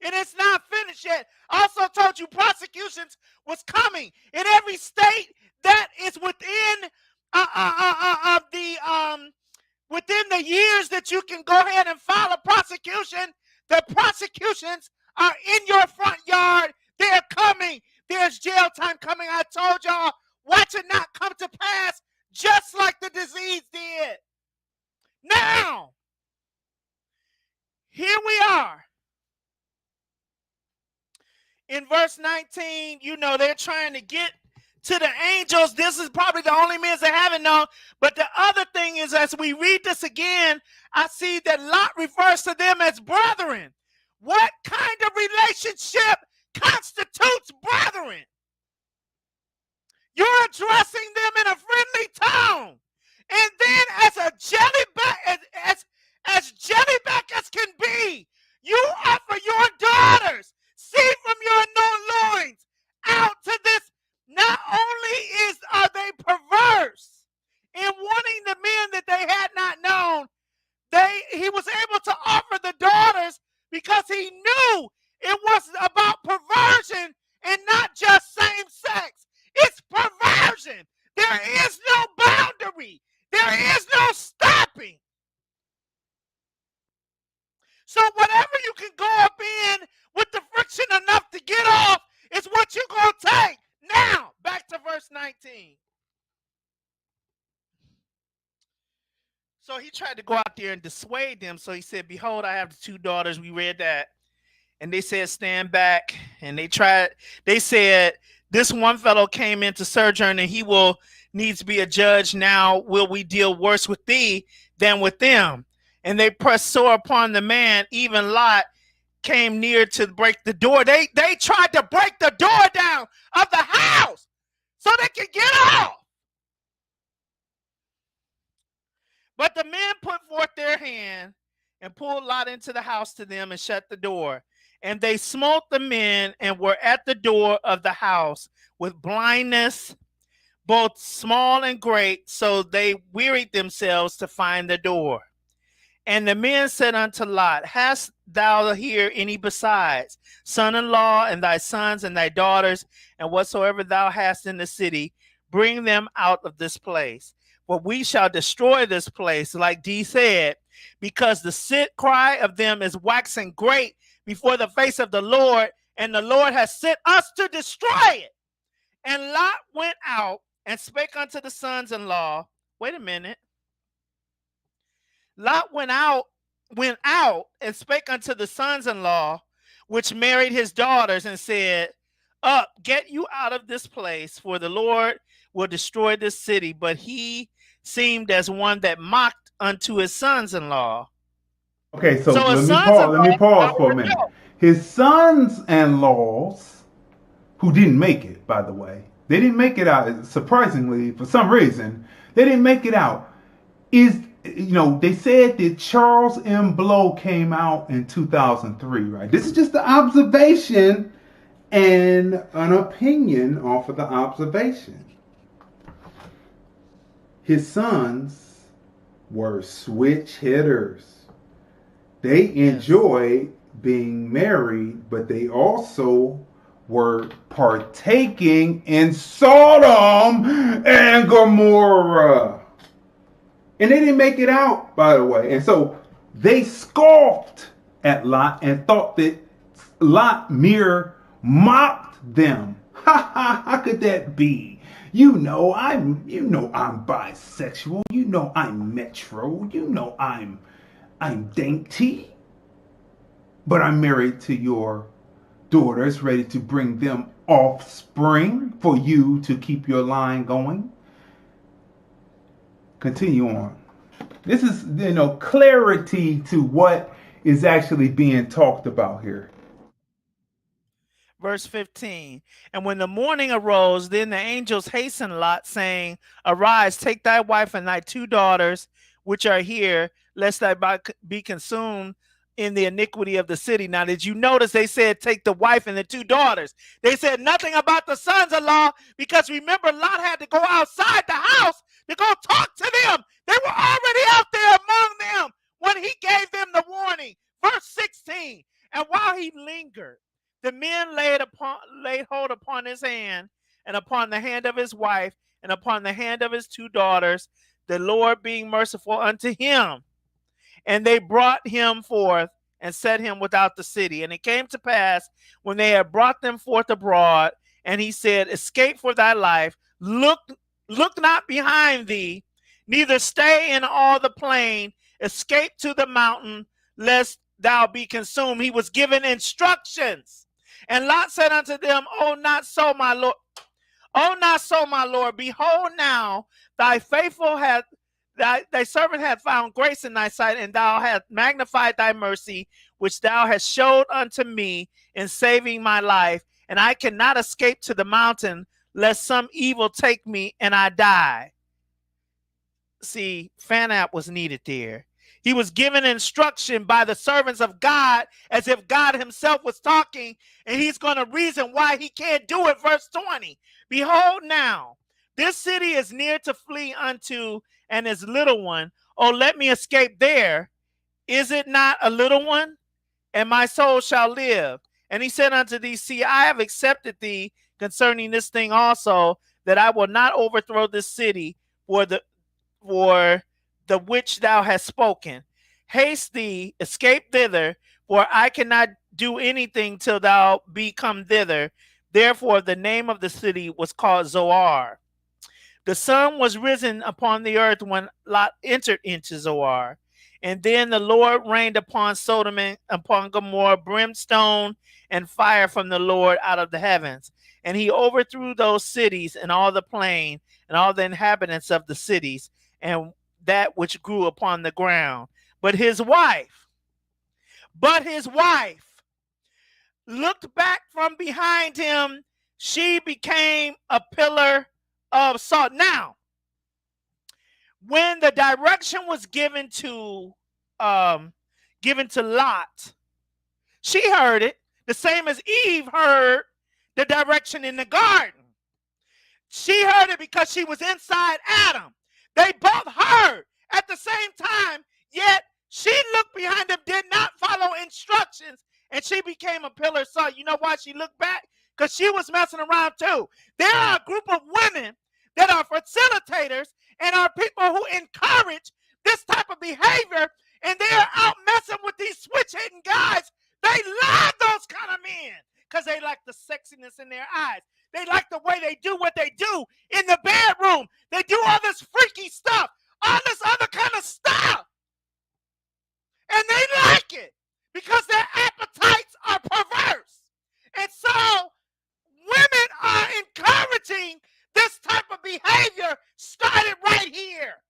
And it's not finished yet. I also told you prosecutions was coming in every state that is within within the years that you can go ahead and file a prosecution. The prosecutions are in your front yard. They're coming. There's jail time coming. I told y'all, watch it not come to pass, just like the disease did. Now, here we are. In verse 19, you know, they're trying to get to the angels. This is probably the only means they haven't known. But the other thing is, as we read this again, I see that Lot refers to them as brethren. What kind of relationship constitutes brethren? You're addressing them in a friendly tone. And then as jellyback as can be, you offer your daughters, seed from your known loins, out to this. Not only are they perverse in wanting the men that they had not known, he was able to offer the daughters because he knew it was about perversion and not just same sex. It's perversion. There is no boundary. There is no stopping. So whatever you can go up in with the friction enough to get off is what you're going to take. Now, back to verse 19. So he tried to go out there and dissuade them. So he said, behold, I have the two daughters. We read that. And they said, stand back. And they said, this one fellow came into sojourn and he will needs to be a judge. Now will we deal worse with thee than with them? And they pressed sore upon the man. Even Lot came near to break the door. They tried to break the door down of the house so they could get off. But the men put forth their hand and pulled Lot into the house to them and shut the door. And they smote the men and were at the door of the house with blindness, both small and great, so they wearied themselves to find the door. And the men said unto Lot, hast thou here any besides, son-in-law, and thy sons and thy daughters, and whatsoever thou hast in the city, bring them out of this place. For we shall destroy this place, like Dee said, because the cry of them is waxing great before the face of the Lord, and the Lord has sent us to destroy it. And Lot went out and spake unto the sons-in-law. Wait a minute. Lot went out and spake unto the sons-in-law, which married his daughters, and said, up, get you out of this place, for the Lord will destroy this city. But he seemed as one that mocked unto his sons-in-law. Okay, so let me pause for a minute. His sons-in-laws, who didn't make it, by the way, they didn't make it out, surprisingly, for some reason, they didn't make it out. They said that Charles M. Blow came out in 2003, right? This is just the observation and an opinion off of the observation. His sons were switch hitters. They enjoyed being married, but they also were partaking in Sodom and Gomorrah. And they didn't make it out, by the way. And so they scoffed at Lot and thought that Lot mere mocked them. Ha ha, how could that be? You know I'm bisexual. You know I'm metro. You know I'm dainty. But I'm married to your daughters, ready to bring them offspring for you to keep your line going. Continue on. This is, clarity to what is actually being talked about here. Verse 15. And when the morning arose, then the angels hastened Lot, saying, Arise, take thy wife and thy 2 daughters, which are here, lest thy be consumed in the iniquity of the city. Now, did you notice they said take the wife and the 2 daughters? They said nothing about the sons-in-law, because remember, Lot had to go outside the house to go talk to them. They were already out there among them when he gave them the warning. Verse 16. And while he lingered, the men laid hold upon his hand, and upon the hand of his wife, and upon the hand of his 2 daughters, the Lord being merciful unto him. And they brought him forth and set him without the city. And it came to pass, when they had brought them forth abroad, and he said, Escape for thy life, look not behind thee, neither stay in all the plain, escape to the mountain, lest thou be consumed. He was given instructions. And Lot said unto them, Oh, not so, my Lord. Oh, not so, my Lord. Behold, now thy servant hath found grace in thy sight, and thou hast magnified thy mercy, which thou hast showed unto me in saving my life. And I cannot escape to the mountain, lest some evil take me and I die. See, Fanap was needed there. He was given instruction by the servants of God, as if God himself was talking, and he's going to reason why he can't do it. Verse 20. Behold now, this city is near to flee unto, and is little one. Oh, let me escape there. Is it not a little one? And my soul shall live. And he said unto thee, See, I have accepted thee concerning this thing also, that I will not overthrow this city for the which thou hast spoken. Haste thee, escape thither, for I cannot do anything till thou be come thither. Therefore the name of the city was called Zoar. The sun was risen upon the earth when Lot entered into Zoar. And then the Lord rained upon Sodom and upon Gomorrah brimstone and fire from the Lord out of the heavens. And he overthrew those cities and all the plain and all the inhabitants of the cities and that which grew upon the ground. But his wife looked back from behind him. She became a pillar of salt. Now, when the direction was given to Lot, she heard it the same as Eve heard the direction in the garden. She heard it because she was inside Adam. They both heard at the same time, yet she looked behind them, did not follow instructions, and she became a pillar of salt. You know why she looked back? Because she was messing around too. There are a group of women that are facilitators and are people who encourage this type of behavior, and they're out messing with these switch-hitting guys. They love those kind of men because they like the sexiness in their eyes. They like the way they do what they do in the bedroom. They do all this freaky stuff, all this other kind of stuff. And they like it because their appetites are perverse. And so women are encouraging this type of behavior, started right here.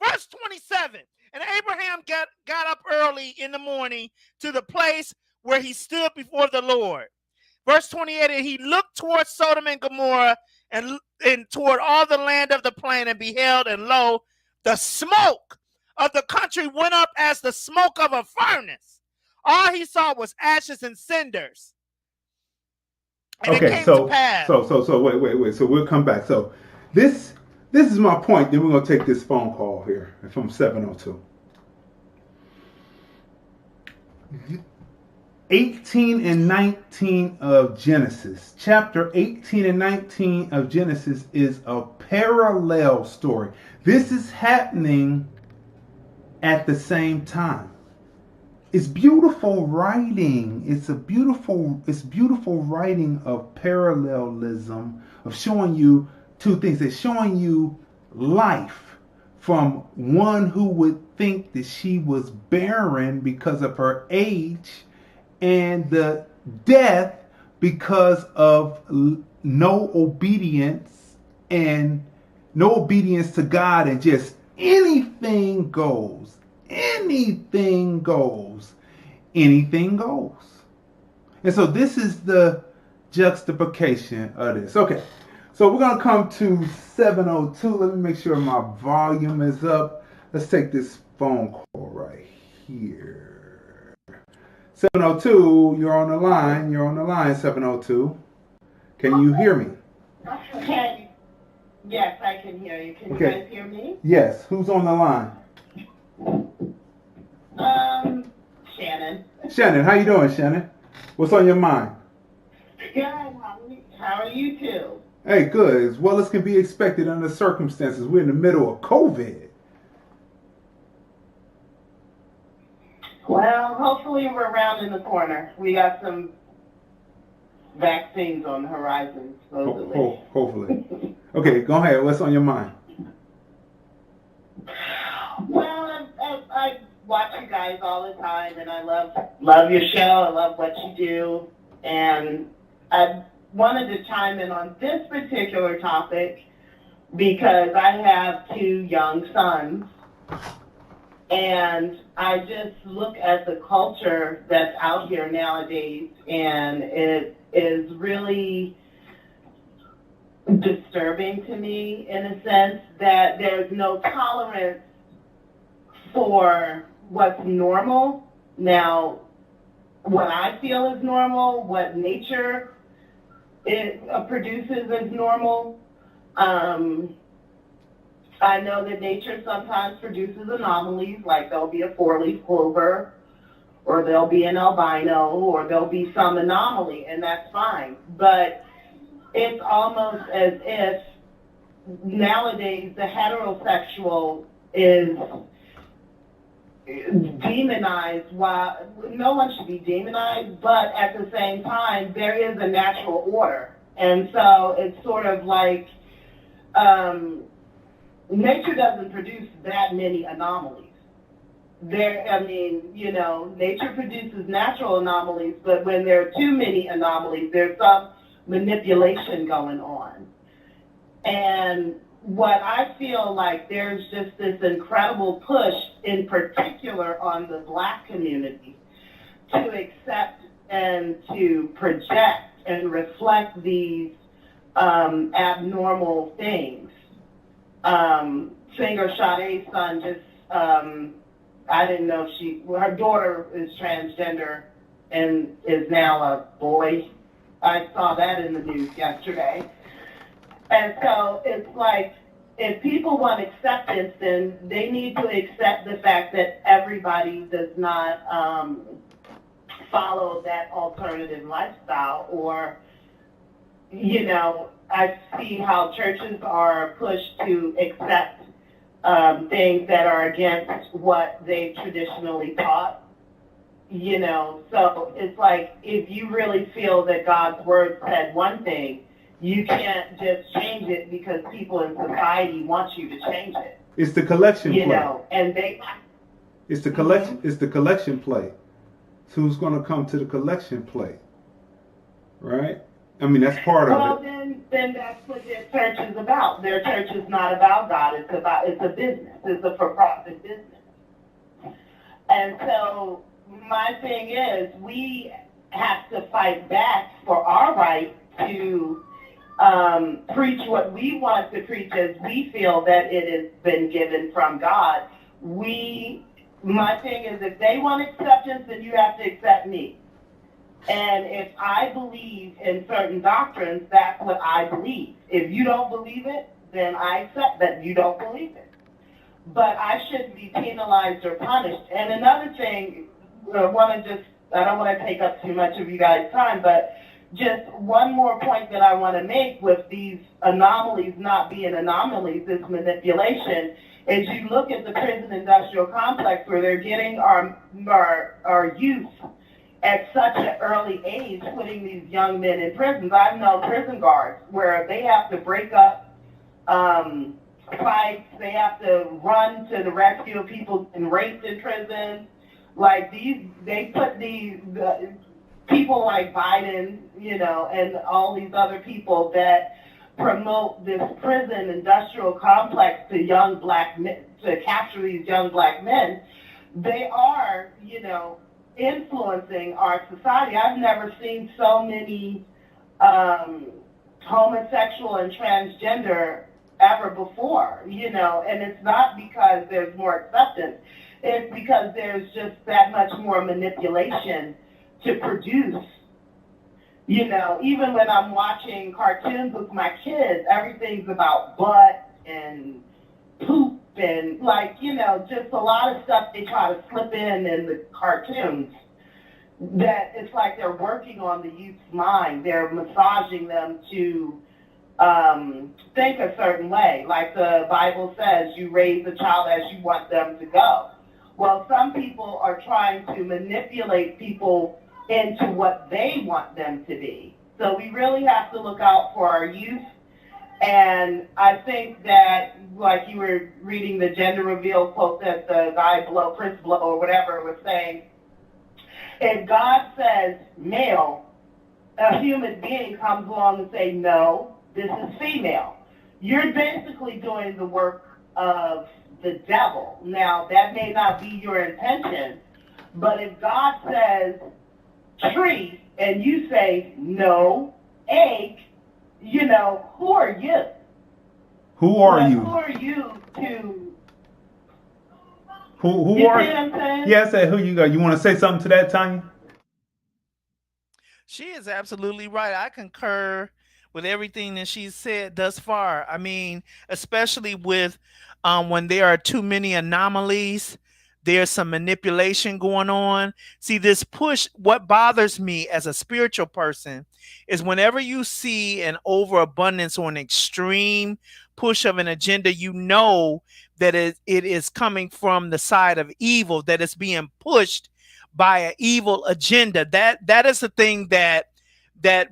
Verse 27, and Abraham got up early in the morning to the place where he stood before the Lord. Verse 28, and he looked toward Sodom and Gomorrah and toward all the land of the plain, and beheld, and lo, the smoke of the country went up as the smoke of a furnace. All he saw was ashes and cinders. And okay, so wait. So we'll come back. So this is my point. Then we're gonna take this phone call here from 702. 18 and 19 of Genesis. Chapter 18 and 19 of Genesis is a parallel story. This is happening at the same time. it's beautiful writing. It's beautiful writing of parallelism, of showing you two things. It's showing you life from one who would think that she was barren because of her age, and the death because of no obedience to God, and just anything goes. Anything goes. Anything goes. And so this is the juxtaposition of this. Okay. So we're going to come to 702. Let me make sure my volume is up. Let's take this phone call right here. 702, you're on the line. You're on the line, 702. Can you hear me? Yes, I can hear you. Can you guys hear me? Yes. Who's on the line? Shannon. Shannon, how you doing, Shannon? What's on your mind? Good. How are you two? Hey, good. As well as can be expected under circumstances. We're in the middle of COVID. Well, hopefully we're rounding the corner. We got some vaccines on the horizon, supposedly. Hopefully. Okay, go ahead. What's on your mind? Well, I watch you guys all the time, and I love your show. I love what you do, and I wanted to chime in on this particular topic because I have two young sons, and I just look at the culture that's out here nowadays, and it is really disturbing to me in a sense that there's no tolerance for what's normal. Now, what I feel is normal, what nature produces as normal. I know that nature sometimes produces anomalies, like there'll be a four-leaf clover, or there'll be an albino, or there'll be some anomaly, and that's fine. But it's almost as if nowadays the heterosexual is demonized. While no one should be demonized, but at the same time, there is a natural order. And so it's sort of like nature doesn't produce that many anomalies. Nature produces natural anomalies, but when there are too many anomalies, there's some manipulation going on. And what I feel like there's just this incredible push, in particular on the Black community, to accept and to project and reflect these abnormal things. Singer Sade's son just, I didn't know her daughter is transgender and is now a boy. I saw that in the news yesterday. And so it's like, if people want acceptance, then they need to accept the fact that everybody does not follow that alternative lifestyle. Or, I see how churches are pushed to accept things that are against what they've traditionally taught. So it's like, if you really feel that God's word said one thing, you can't just change it because people in society want you to change it. It's the collection play. And they. It's the collection. It's the collection play. So who's going to come to the collection play? Right? I mean, that's part of it. Well, then that's what their church is about. Their church is not about God. It's a business. It's a for-profit business. And so my thing is, we have to fight back for our right to preach what we want to preach as we feel that it has been given from God. My thing is, if they want acceptance, then you have to accept me. And if I believe in certain doctrines, that's what I believe. If you don't believe it, then I accept that you don't believe it. But I shouldn't be penalized or punished. And another thing, I don't want to take up too much of you guys' time, but just one more point that I want to make with these anomalies not being anomalies, this manipulation, is you look at the prison industrial complex where they're getting our youth at such an early age, putting these young men in prisons. I've known prison guards where they have to break up fights, they have to run to the rescue of people and raped in prison. Like they put these people like Biden, you know, and all these other people that promote this prison industrial complex to young black men, to capture these young black men. They are, you know, influencing our society. I've never seen so many homosexual and transgender ever before, you know, and it's not because there's more acceptance. It's because there's just that much more manipulation to produce. You know, even when I'm watching cartoons with my kids, everything's about butt and poop and, like, you know, just a lot of stuff they try to slip in the cartoons that it's like they're working on the youth's mind. They're massaging them to think a certain way. Like the Bible says, you raise a child as you want them to go. Well, some people are trying to manipulate people into what they want them to be. So we really have to look out for our youth. And I think that, like you were reading the gender reveal quote that the guy Prince Blow or whatever was saying, if God says male, a human being comes along and say, no, this is female. You're basically doing the work of the devil. Now, that may not be your intention, but if God says tree and you say no, egg, you know, who are you? Who are you? Who are you to... Who you are see what I'm saying? Yeah, I said who you got. You want to say something to that, Tanya? She is absolutely right. I concur with everything that she's said thus far. I mean, especially with when there are too many anomalies, there's some manipulation going on. See, this push, what bothers me as a spiritual person is whenever you see an overabundance or an extreme push of an agenda, you know that it is coming from the side of evil, that it's being pushed by an evil agenda. That is the thing that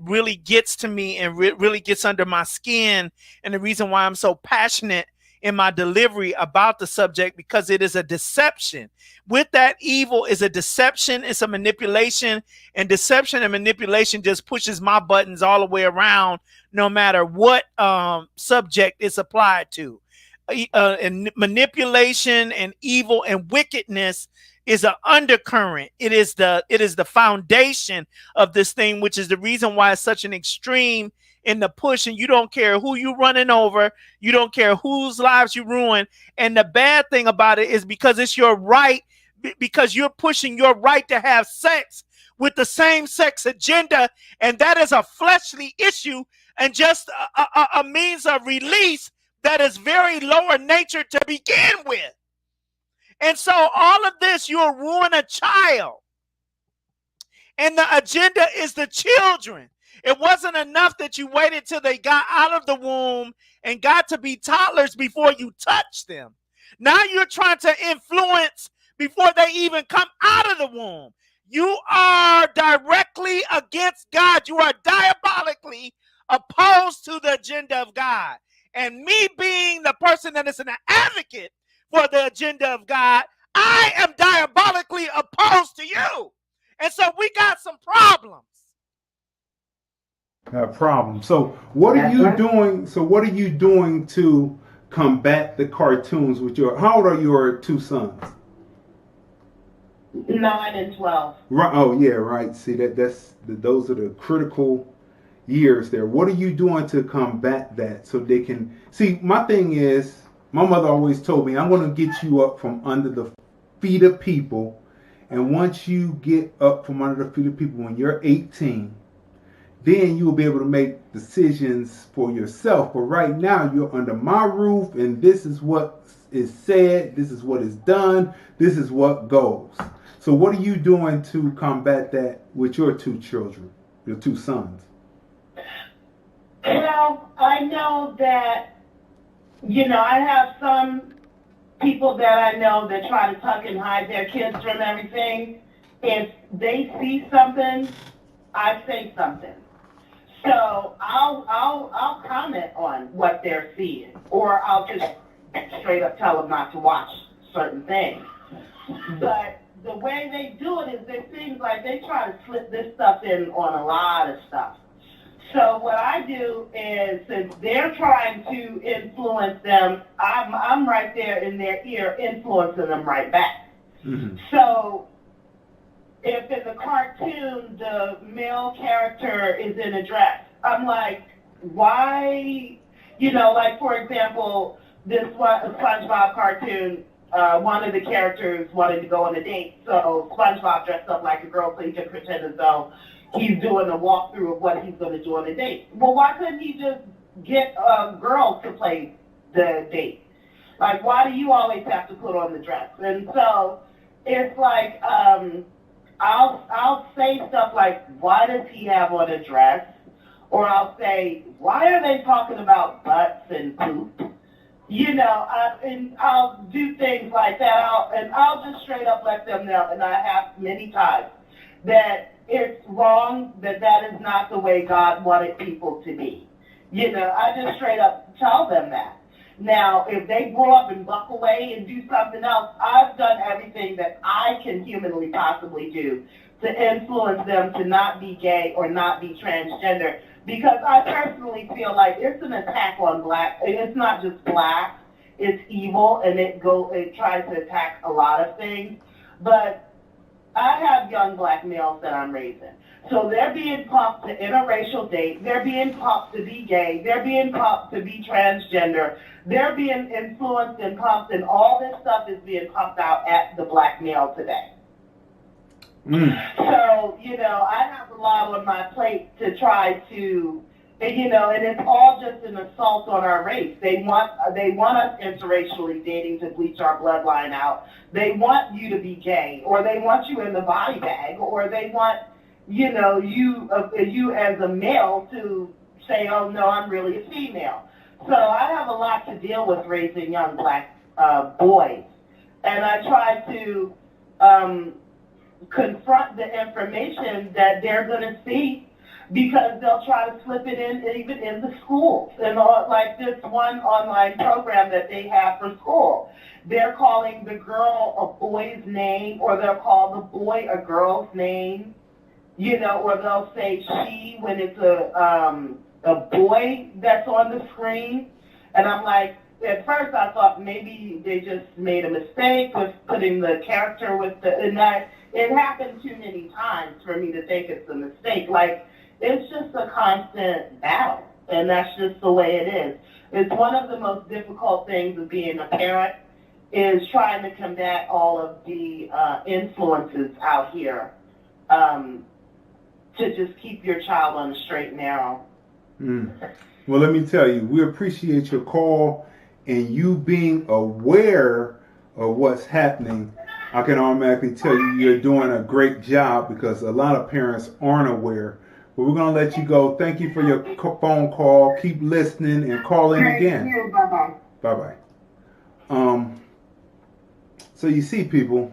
really gets to me and really gets under my skin, and the reason why I'm so passionate in my delivery about the subject, because it is a deception. With that, evil is a deception, it's a manipulation, and deception and manipulation just pushes my buttons all the way around, no matter what subject it's applied to. And manipulation and evil and wickedness is an undercurrent. It is the foundation of this thing, which is the reason why it's such an extreme in the push, and you don't care who you running over, you don't care whose lives you ruin. And the bad thing about it is because it's your right, because you're pushing your right to have sex with the same sex agenda, and that is a fleshly issue and just a means of release that is very lower nature to begin with. And so all of this, you'll ruin a child. And the agenda is the children. It wasn't enough that you waited till they got out of the womb and got to be toddlers before you touched them. Now you're trying to influence before they even come out of the womb. You are directly against God. You are diabolically opposed to the agenda of God. And me being the person that is an advocate for the agenda of God, I am diabolically opposed to you. And so we got some problems. Got problems. So what are you doing? So what are you doing to combat the cartoons with your, how old are your two sons? 9 and 12. Right. Oh yeah, right. See those are the critical years there. What are you doing to combat that so they can see? My thing is, my mother always told me, I'm going to get you up from under the feet of people. And once you get up from under the feet of people when you're 18, then you will be able to make decisions for yourself. But right now you're under my roof, and this is what is said, this is what is done, this is what goes. So what are you doing to combat that with your two children, your two sons? Well, I know that, you know, I have some people that I know that try to tuck and hide their kids from everything, if they see something, I say something. So I'll comment on what they're seeing, or I'll just straight up tell them not to watch certain things. But the way they do it is it seems like they try to slip this stuff in on a lot of stuff. So what I do is, since they're trying to influence them, I'm right there in their ear influencing them right back. Mm-hmm. So if in the cartoon the male character is in a dress, I'm like, why? You know, like for example, this SpongeBob cartoon, one of the characters wanted to go on a date, so SpongeBob dressed up like a girl so he could pretend as though he's doing a walkthrough of what he's going to do on a date. Well, why couldn't he just get girls to play the date? Like, why do you always have to put on the dress? And so it's like, I'll say stuff like, why does he have on a dress? Or I'll say, why are they talking about butts and poop? You know, and I'll do things like that. I'll just straight up let them know, and I have many times, that it's wrong, that is not the way God wanted people to be. You know, I just straight up tell them that. Now, if they grow up and buck away and do something else, I've done everything that I can humanly possibly do to influence them to not be gay or not be transgender, because I personally feel like it's an attack on black. It's not just black, it's evil, and it tries to attack a lot of things. But I have young black males that I'm raising. So they're being pumped to interracial date. They're being pumped to be gay. They're being pumped to be transgender. They're being influenced and pumped, and all this stuff is being pumped out at the black male today. So, you know, I have a lot on my plate to try to, you know, and it's all just an assault on our race. They want us interracially dating to bleach our bloodline out. They want you to be gay, or they want you in the body bag, or they want, you know, you as a male to say, oh no, I'm really a female. So I have a lot to deal with raising young black boys, and I try to confront the information that they're going to see, because they'll try to slip it in even in the schools. And like this one online program that they have for school, they're calling the girl a boy's name, or they'll call the boy a girl's name, you know, or they'll say she when it's a boy that's on the screen. And I'm like, at first I thought maybe they just made a mistake with putting the character with it happened too many times for me to think it's a mistake. Like, it's just a constant battle, and that's just the way it is. It's one of the most difficult things of being a parent, is trying to combat all of the influences out here to just keep your child on the straight and narrow. Well, let me tell you, we appreciate your call and you being aware of what's happening. I can automatically tell you you're doing a great job, because a lot of parents aren't aware. But we're going to let you go. Thank you for your phone call. Keep listening and call in again. Bye-bye. Bye-bye. So you see, people,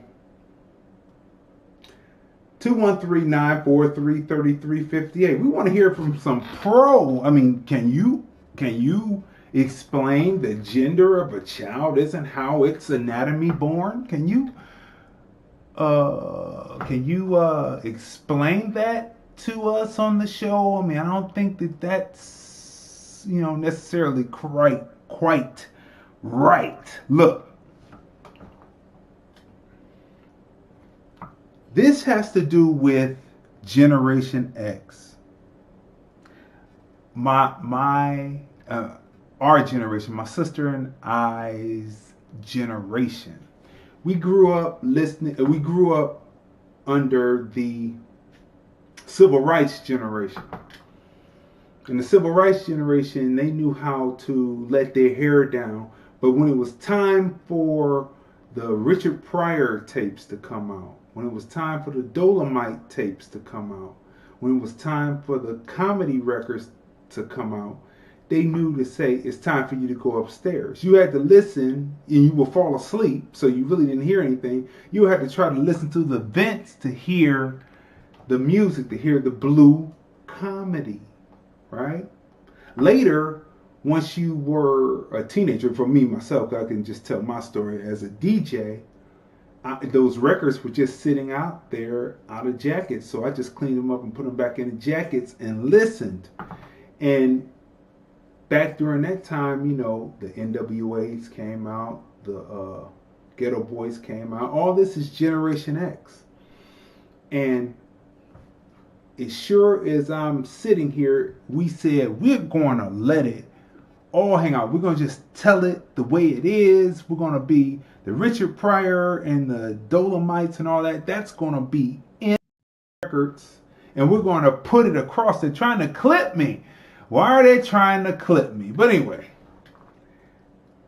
213-943-3358. We want to hear from some pro. I mean, can you explain the gender of a child isn't how its anatomy born? Can you explain that to us on the show? I mean, I don't think that's, you know, necessarily quite right. Look, this has to do with Generation X. Our generation, my sister and I's generation. We grew up under the Civil Rights generation. In the Civil Rights generation, they knew how to let their hair down. But when it was time for the Richard Pryor tapes to come out, when it was time for the Dolomite tapes to come out, when it was time for the comedy records to come out, they knew to say, it's time for you to go upstairs. You had to listen, and you would fall asleep, so you really didn't hear anything. You had to try to listen to the vents to hear the music, to hear the blue comedy, right? Later, once you were a teenager, for me, myself, I can just tell my story as a DJ, those records were just sitting out there out of jackets. So I just cleaned them up and put them back in the jackets and listened. And back during that time, you know, the NWAs came out, the Ghetto Boys came out. All this is Generation X. And as sure as I'm sitting here, we said we're going to let it all hang out. We're going to just tell it the way it is. We're going to be the Richard Pryor and the Dolomites and all that. That's going to be in records. And we're going to put it across. They're trying to clip me. Why are they trying to clip me? But anyway,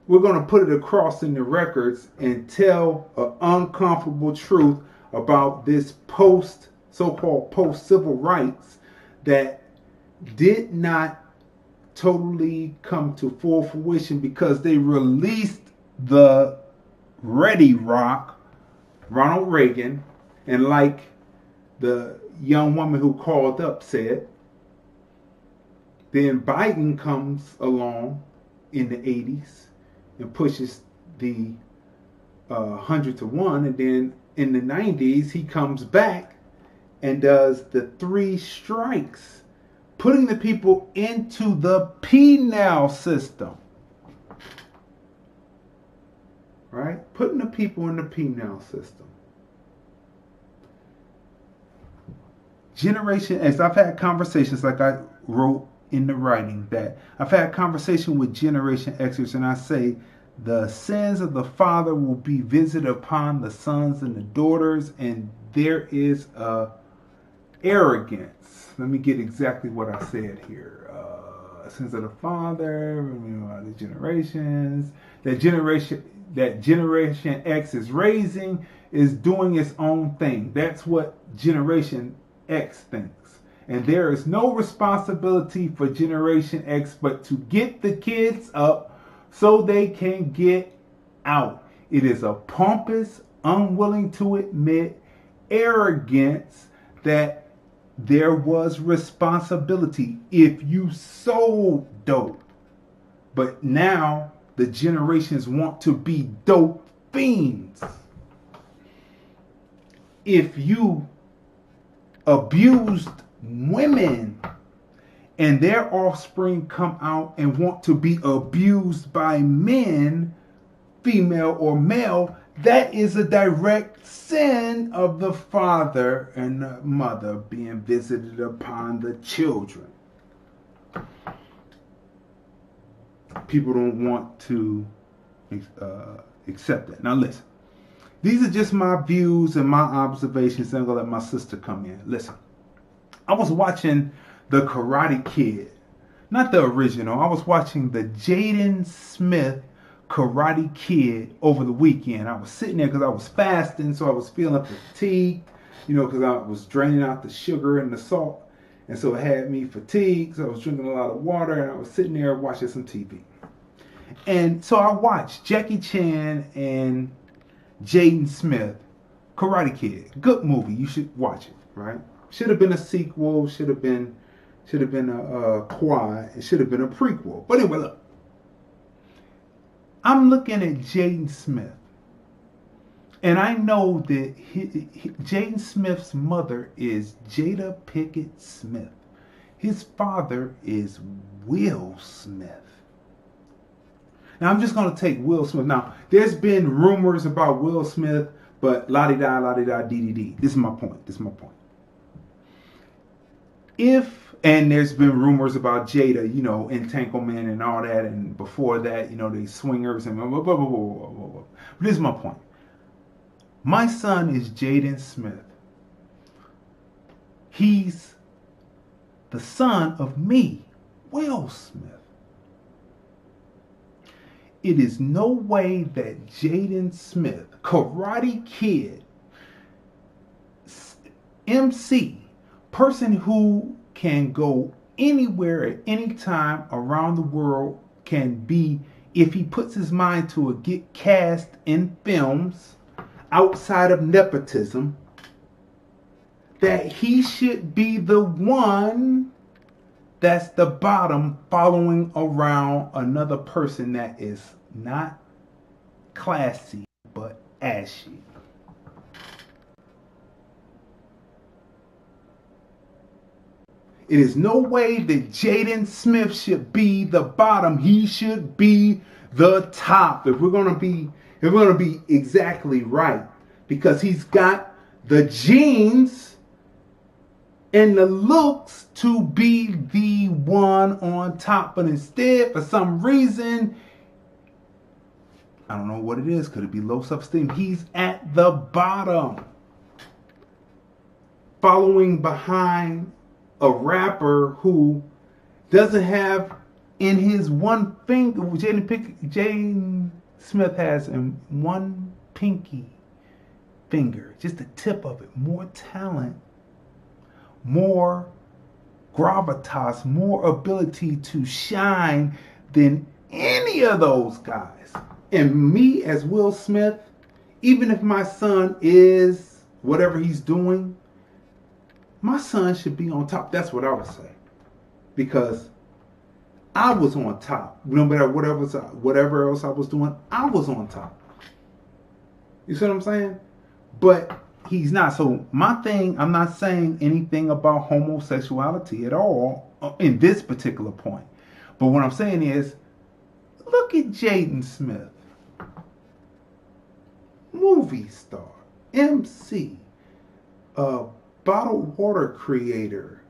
we're going to put it across in the records and tell an uncomfortable truth about this so-called post-civil rights that did not totally come to full fruition because they released the Ready Rock, Ronald Reagan, and like the young woman who called up said, then Biden comes along in the 80s and pushes the 100 to 1, and then in the 90s he comes back and does the 3 strikes, putting the people into the penal system. Right? Putting the people in the penal system. Generation X, I've had conversations like I wrote in the writing that I've had conversation with Generation Xers, and I say the sins of the father will be visited upon the sons and the daughters, and there is a arrogance. Let me get exactly what I said here. Sins of the father, the generations, that Generation X is raising is doing its own thing. That's what Generation X thinks. And there is no responsibility for Generation X but to get the kids up so they can get out. It is a pompous, unwilling to admit arrogance that there was responsibility if you sold dope. But now the generations want to be dope fiends. If you abused women and their offspring come out and want to be abused by men, female or male, that is a direct sin of the father and the mother being visited upon the children. People don't want to accept that. Now listen, these are just my views and my observations. I'm going to let my sister come in. Listen, I was watching The Karate Kid, not the original. I was watching the Jaden Smith Karate Kid over the weekend. I was sitting there because I was fasting, so I was feeling fatigued, because I was draining out the sugar and the salt, and so it had me fatigued. So I was drinking a lot of water, and I was sitting there watching some TV. And so I watched Jackie Chan and Jaden Smith, Karate Kid. Good movie. You should watch it, right? Should have been a sequel. Should have been a quad. It should have been a prequel. But anyway, look. I'm looking at Jaden Smith, and I know that Jaden Smith's mother is Jada Pinkett Smith. His father is Will Smith. Now, I'm just going to take Will Smith. Now, there's been rumors about Will Smith, but la-di-da, dee-dee-dee. This is my point. And there's been rumors about Jada, entanglement and all that, and before that, they swingers and blah, blah, blah, blah, blah, blah, blah. But this is my point. My son is Jaden Smith. He's the son of me, Will Smith. It is no way that Jaden Smith, Karate Kid, MC, person who can go anywhere at any time around the world can be, if he puts his mind to it, get cast in films outside of nepotism, that he should be the one that's the bottom following around another person that is not classy but ashy. It is no way that Jaden Smith should be the bottom. He should be the top. If we're gonna be exactly right, because he's got the genes and the looks to be the one on top. But instead, for some reason, I don't know what it is. Could it be low self-esteem? He's at the bottom, following behind a rapper who doesn't have in his one finger. Jaden Smith has in one pinky finger, just the tip of it, more talent, more gravitas, more ability to shine than any of those guys. And me as Will Smith, even if my son is whatever he's doing, my son should be on top. That's what I would say. Because I was on top. No matter whatever else I was doing, I was on top. You see what I'm saying? But he's not. So my thing, I'm not saying anything about homosexuality at all in this particular point. But what I'm saying is, look at Jaden Smith. Movie star, MC, bottled water creator,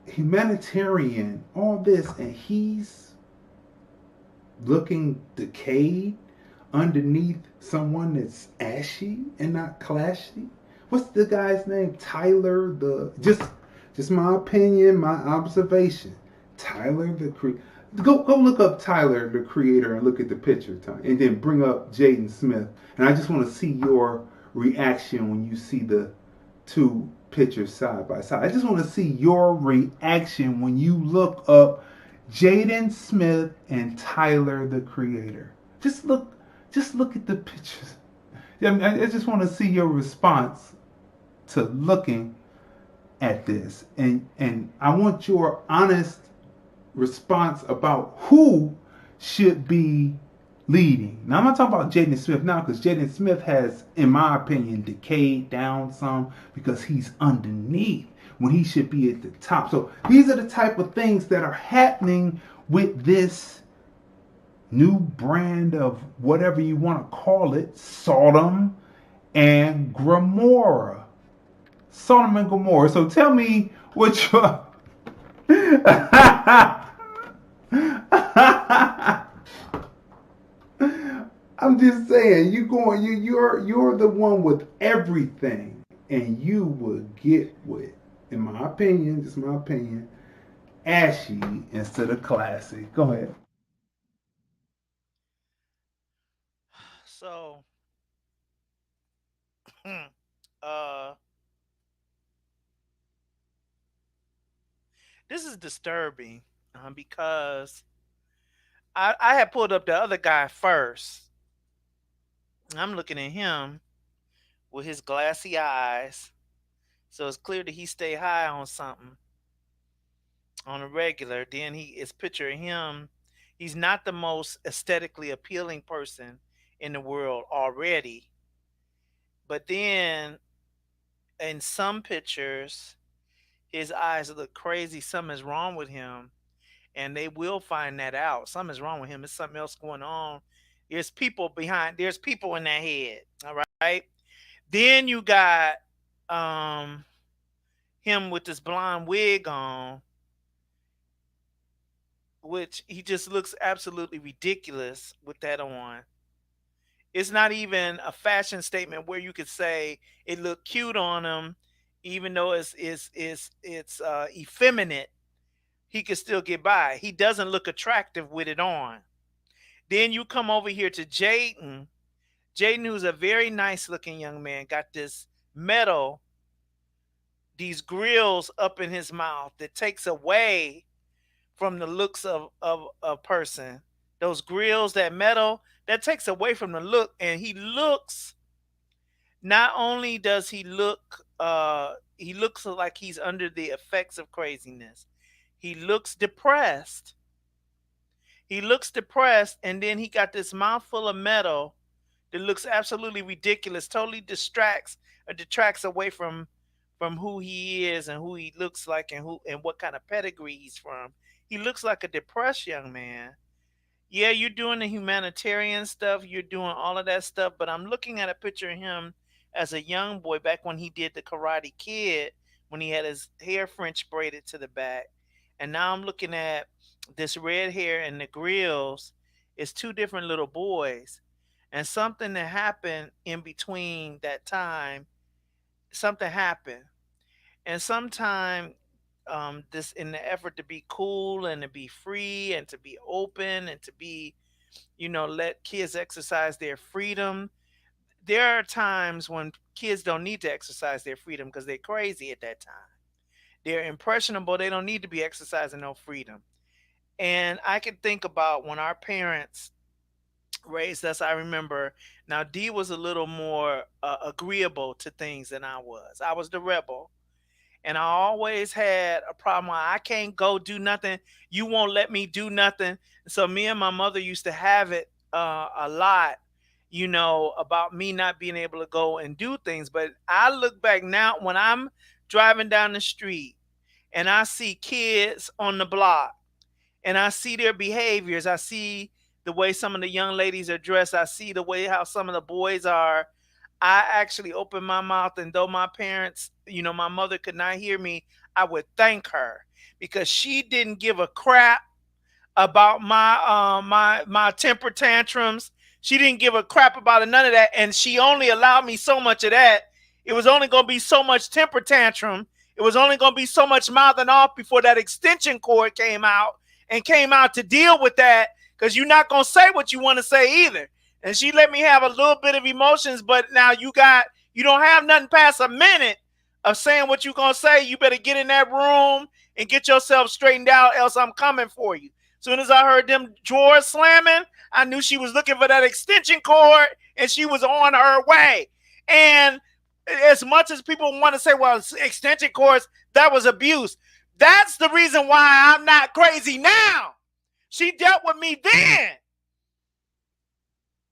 humanitarian, all this, and he's looking decayed underneath someone that's ashy and not classy. What's the guy's name? Tyler the just my opinion, my observation. Tyler the creator. Go look up Tyler the creator and look at the picture, and then bring up Jaden Smith. And I just want to see your reaction when you see the two pictures side by side. I just want to see your reaction when you look up Jaden Smith and Tyler the creator. Just look at the pictures. I just want to see your response to looking at this, and I want your honest response about who should be leading. Now I'm not talking about Jaden Smith now, because Jaden Smith has, in my opinion, decayed down some because he's underneath when he should be at the top. So these are the type of things that are happening with this new brand of whatever you want to call it, Sodom and Gomorrah. Sodom and Gomorrah. So tell me what your I'm just saying, you're the one with everything, and you would get with, in my opinion, just my opinion, ashy instead of classy. Go ahead. So, this is disturbing because I had pulled up the other guy first. I'm looking at him with his glassy eyes, so it's clear that he stay high on something on a regular. Then he is picturing him. He's not the most aesthetically appealing person in the world already, but then in some pictures, his eyes look crazy. Something is wrong with him, and they will find that out. Something is wrong with him. There's something else going on. There's people in that head. All right. Then you got him with this blonde wig on, which he just looks absolutely ridiculous with that on. It's not even a fashion statement where you could say it looked cute on him, even though it's effeminate. He could still get by. He doesn't look attractive with it on. Then you come over here to Jaden. Jaden, who's a very nice looking young man, got this medal these grills up in his mouth that takes away from the looks of a person. Those grills, that metal, that takes away from the look. And he looks, not only does he looks like he's under the effects of craziness. He looks depressed. He looks depressed, and then he got this mouthful of metal that looks absolutely ridiculous, totally detracts away from who he is and who he looks like and what kind of pedigree he's from. He looks like a depressed young man. Yeah, you're doing the humanitarian stuff, you're doing all of that stuff, but I'm looking at a picture of him as a young boy back when he did the Karate Kid, when he had his hair French braided to the back. And now I'm looking at this red hair and the grills. It's two different little boys. And something that happened in between that time, something happened. And sometime this, in the effort to be cool and to be free and to be open and to be, let kids exercise their freedom. There are times when kids don't need to exercise their freedom because they're crazy at that time. They're impressionable. They don't need to be exercising no freedom. And I can think about when our parents raised us. I remember, now D was a little more agreeable to things than I was. I was the rebel. And I always had a problem. I can't go do nothing. You won't let me do nothing. So me and my mother used to have it a lot, about me not being able to go and do things. But I look back now when I'm driving down the street and I see kids on the block and I see their behaviors. I see the way some of the young ladies are dressed. I see the way how some of the boys are. I actually open my mouth, and though my parents, my mother could not hear me, I would thank her because she didn't give a crap about my temper tantrums. She didn't give a crap about none of that, and she only allowed me so much of that. It was only going to be so much temper tantrum. It was only going to be so much mouthing off before that extension cord came out to deal with that, because you're not going to say what you want to say either. And she let me have a little bit of emotions, but now you don't have nothing past a minute of saying what you're going to say. You better get in that room and get yourself straightened out, else I'm coming for you. Soon as I heard them drawers slamming, I knew she was looking for that extension cord, and she was on her way. And as much as people want to say, well, extension cords, that was abuse. That's the reason why I'm not crazy now. She dealt with me then.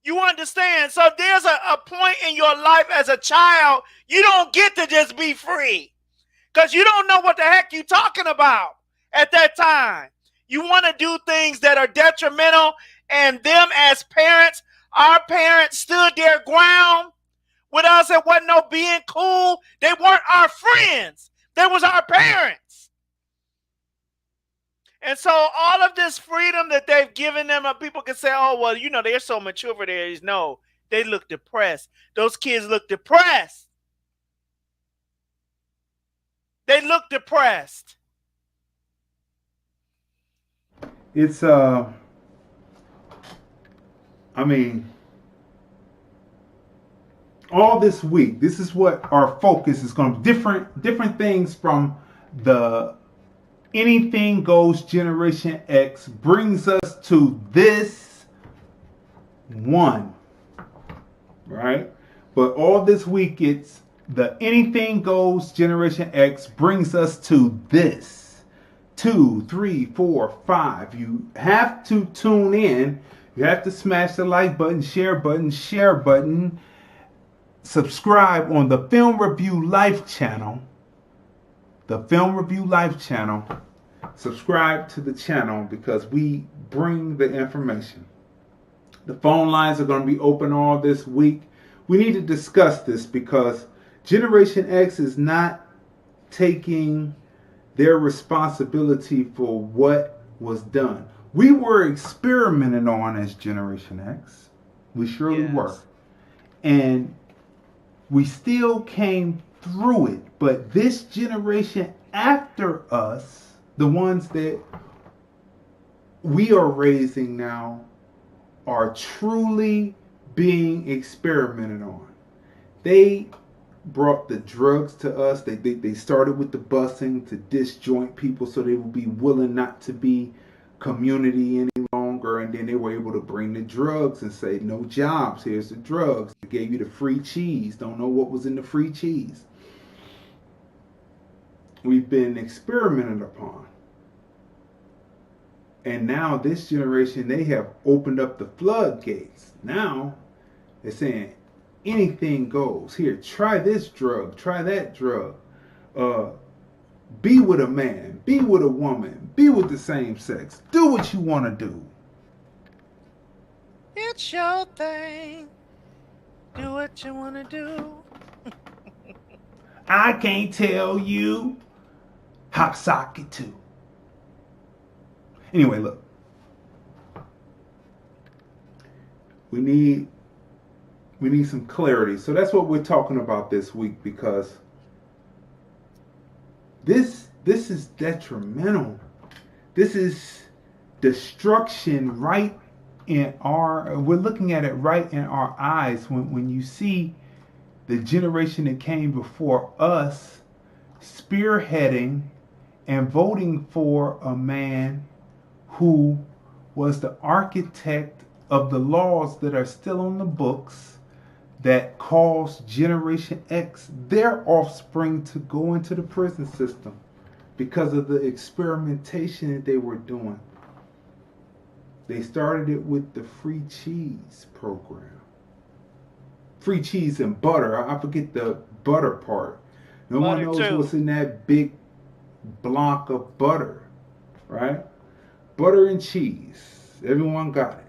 You understand? So there's a point in your life as a child, you don't get to just be free because you don't know what the heck you're talking about at that time. You want to do things that are detrimental, and them as parents, our parents stood their ground with us. It wasn't no being cool. They weren't our friends. They was our parents. And so all of this freedom that they've given them, people can say, oh, well, they're so mature for their age. No, they look depressed. Those kids look depressed. They look depressed. It's, all this week, this is what our focus is going to be. Different things from the Anything Goes Generation X brings us to this one, right? But all this week, it's the Anything Goes Generation X brings us to this. 2, 3, 4, 5. You have to tune in. You have to smash the like button, share button. Subscribe on the Film Review Life channel. The Film Review Life channel. Subscribe to the channel because we bring the information. The phone lines are going to be open all this week. We need to discuss this because Generation X is not taking their responsibility for what was done. We were experimented on as Generation X. We surely were. And we still came through it. But this generation after us, the ones that we are raising now, are truly being experimented on. They brought the drugs to us. They started with the busing to disjoint people so they would be willing not to be community any longer, and then they were able to bring the drugs and say, no jobs, here's the drugs. They gave you the free cheese. Don't know what was in the free cheese. We've been experimented upon. And now this generation, they have opened up the floodgates. Now they're saying anything goes. Here, try this drug, try that drug. Be with a man, be with a woman, be with the same sex. Do what you want to do. It's your thing. Do what you want to do. I can't tell you. Hot socket too. Anyway, look. We need some clarity. So that's what we're talking about this week, because this is detrimental. This is destruction right in we're looking at it right in our eyes when you see the generation that came before us spearheading and voting for a man who was the architect of the laws that are still on the books that caused Generation X, their offspring, to go into the prison system because of the experimentation that they were doing. They started it with the free cheese program. Free cheese and butter. I forget the butter part. No one knows what's in that big block of butter, right? Butter and cheese. Everyone got it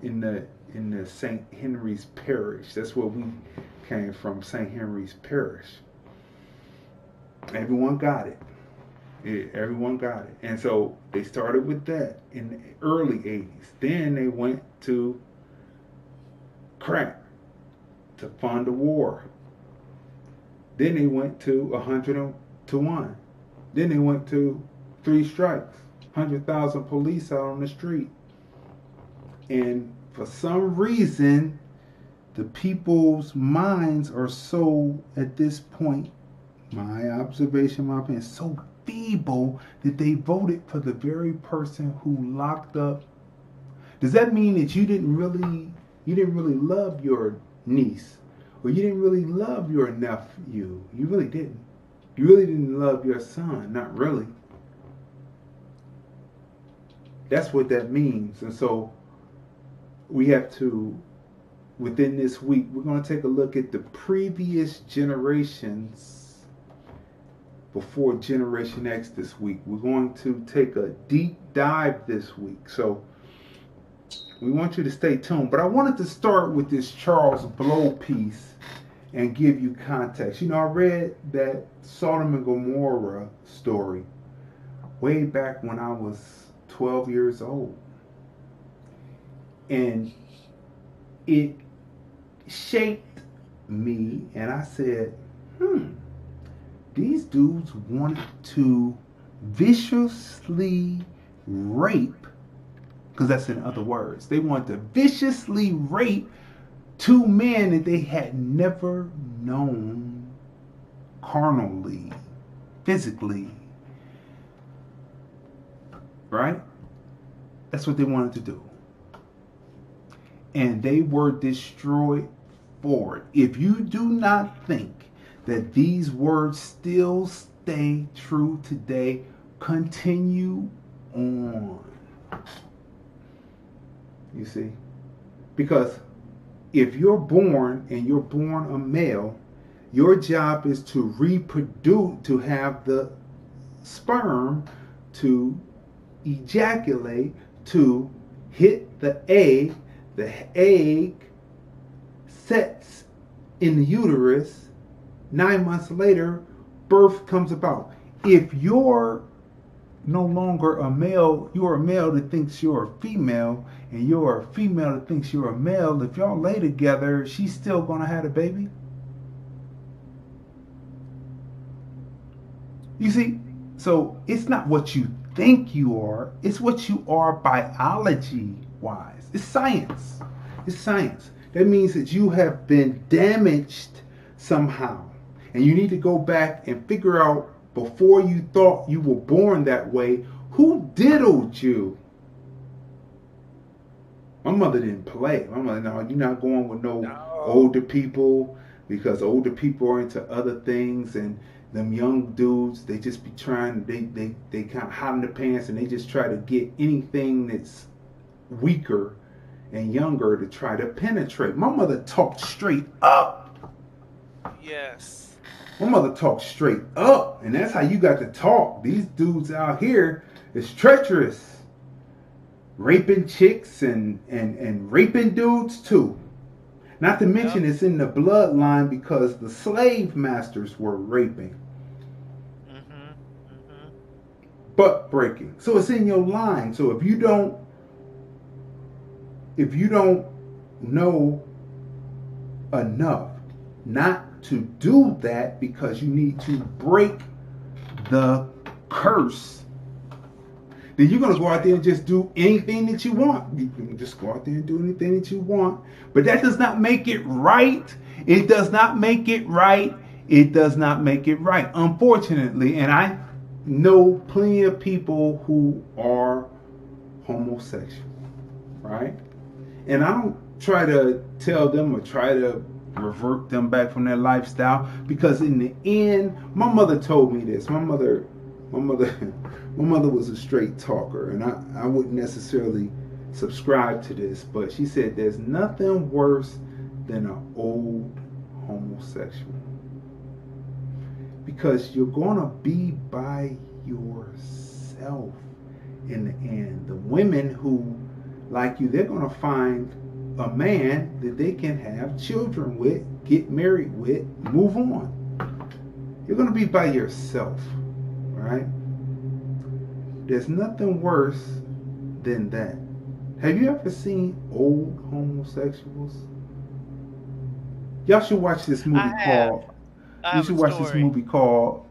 in the St. Henry's Parish. That's where we came from, St. Henry's Parish. Everyone got it. Yeah, everyone got it. And so they started with that in the early 80s. Then they went to crack to fund the war. Then they went to 100 to 1. Then they went to 3 strikes, 100,000 police out on the street. And for some reason, the people's minds are so, at this point, my observation, my opinion, so feeble that they voted for the very person who locked up. Does that mean that you didn't really love your niece, or you didn't really love your nephew? You really didn't. You really didn't love your son. Not really. That's what that means. And so we have to, within this week, we're going to take a look at the previous generations before Generation X this week. We're going to take a deep dive this week. So we want you to stay tuned. But I wanted to start with this Charles Blow piece and give you context. You know, I read that Sodom and Gomorrah story way back when I was 12 years old. And it shaped me, and I said, these dudes wanted to viciously rape, because that's in other words, they wanted to viciously rape 2 men that they had never known carnally, physically. Right? That's what they wanted to do. And they were destroyed for it. If you do not think that these words still stay true today, continue on. You see? Because if you're born and you're born a male, your job is to reproduce, to have the sperm to ejaculate, to hit the egg sets in the uterus, 9 months later, birth comes about. If you're no longer a male, you're a male that thinks you're a female, and you're a female that thinks you're a male, if y'all lay together, she's still gonna have a baby. You see? So it's not what you think you are, it's what you are biology wise. It's science. It's science. That means that you have been damaged somehow. And you need to go back and figure out, before you thought you were born that way, who diddled you? My mother didn't play. My mother, no, you're not going with no older people, because older people are into other things, and them young dudes, they just be trying, they kind of hot in the pants, and they just try to get anything that's weaker and younger to try to penetrate. My mother talked straight up. Yes. My mother talked straight up, and that's how you got to talk. These dudes out here is treacherous. Raping chicks and raping dudes too. Not to mention it's in the bloodline, because the slave masters were raping. Butt breaking. So it's in your line. So if you don't know enough not to do that, because you need to break the curse, then you're going to go out there and just do anything that you want. You can just go out there and do anything that you want. But that does not make it right. It does not make it right. It does not make it right. Unfortunately, and I know plenty of people who are homosexual, right? And I don't try to tell them or try to revert them back from their lifestyle, because in the end, my mother told me this. My mother was a straight talker, and I wouldn't necessarily subscribe to this, but she said there's nothing worse than an old homosexual, because you're gonna be by yourself in the end. The women who like you, they're gonna find a man that they can have children with, get married with, move on. You're gonna be by yourself, right? There's nothing worse than that. Have you ever seen old homosexuals? Y'all should watch this movie called. You should watch this movie called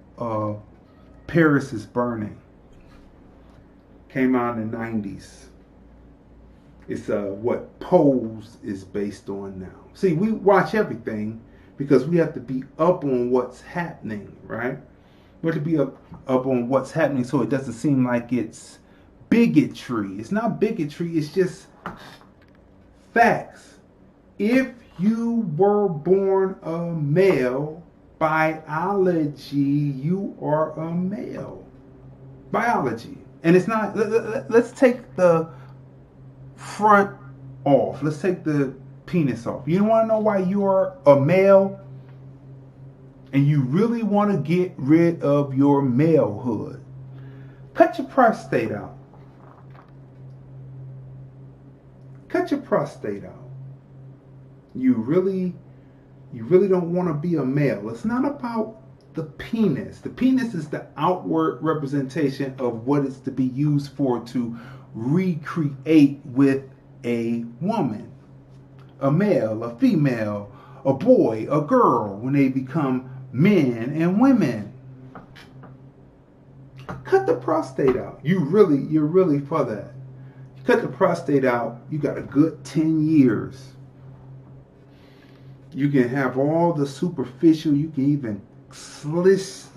Paris is Burning. Came out in the 90s. It's what Pose is based on now. See, we watch everything because we have to be up on what's happening, right? We have to be up on what's happening, so it doesn't seem like it's bigotry. It's not bigotry, it's just facts. If you were born a male, biology, you are a male. Biology. And it's not, let's take the front off. Let's take the penis off. You want to know why you are a male? And you really want to get rid of your malehood. Cut your prostate out. Cut your prostate out. You really don't want to be a male. It's not about the penis. The penis is the outward representation of what it's to be used for, to recreate with a woman. A male, a female, a boy, a girl, when they become men and women. Cut the prostate out. You're really for that. You cut the prostate out, you got a good 10 years. You can have all the superficial, you can even slice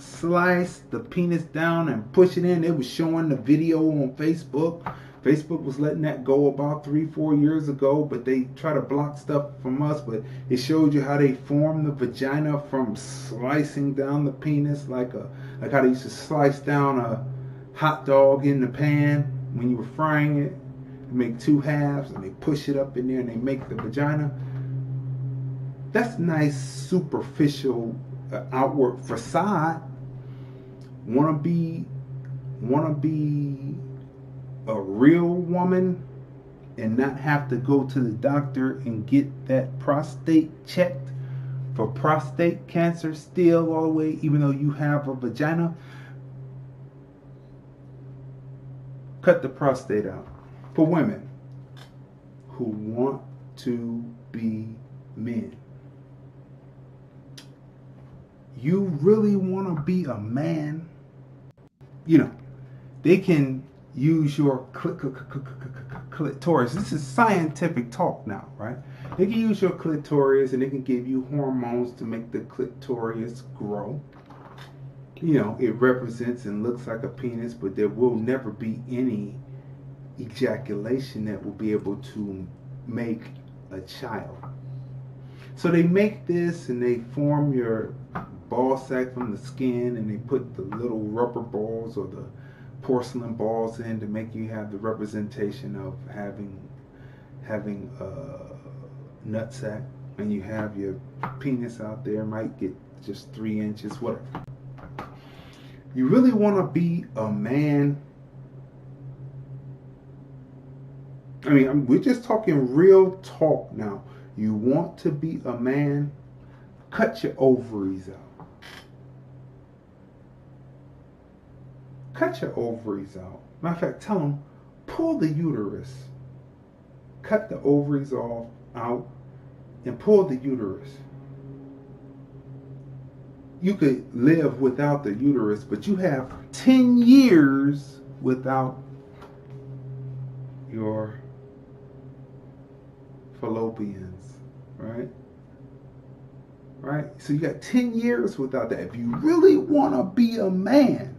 the penis down and push it in. It was showing the video on Facebook. Facebook was letting that go about 3-4 years ago, but they try to block stuff from us. But it showed you how they form the vagina from slicing down the penis, like how they used to slice down a hot dog in the pan when you were frying it. They make 2 halves and they push it up in there and they make the vagina. That's nice superficial outward facade. Wanna be a real woman and not have to go to the doctor and get that prostate checked for prostate cancer still all the way, even though you have a vagina? Cut the prostate out. For women who want to be men. You really want to be a man? You know, they can use your clitoris. This is scientific talk now, right? They can use your clitoris and they can give you hormones to make the clitoris grow. You know, it represents and looks like a penis, but there will never be any ejaculation that will be able to make a child. So they make this and they form your ball sack from the skin, and they put the little rubber balls or the porcelain balls in to make you have the representation of having a nut sack, and you have your penis out there, might get just 3 inches, whatever. You really want to be a man? I mean, we're just talking real talk now. You want to be a man? Cut your ovaries out. Cut your ovaries out. Matter of fact, tell them, pull the uterus. Cut the ovaries off, out, and pull the uterus. You could live without the uterus, but you have 10 years without your fallopians, right? Right? So you got 10 years without that. If you really want to be a man,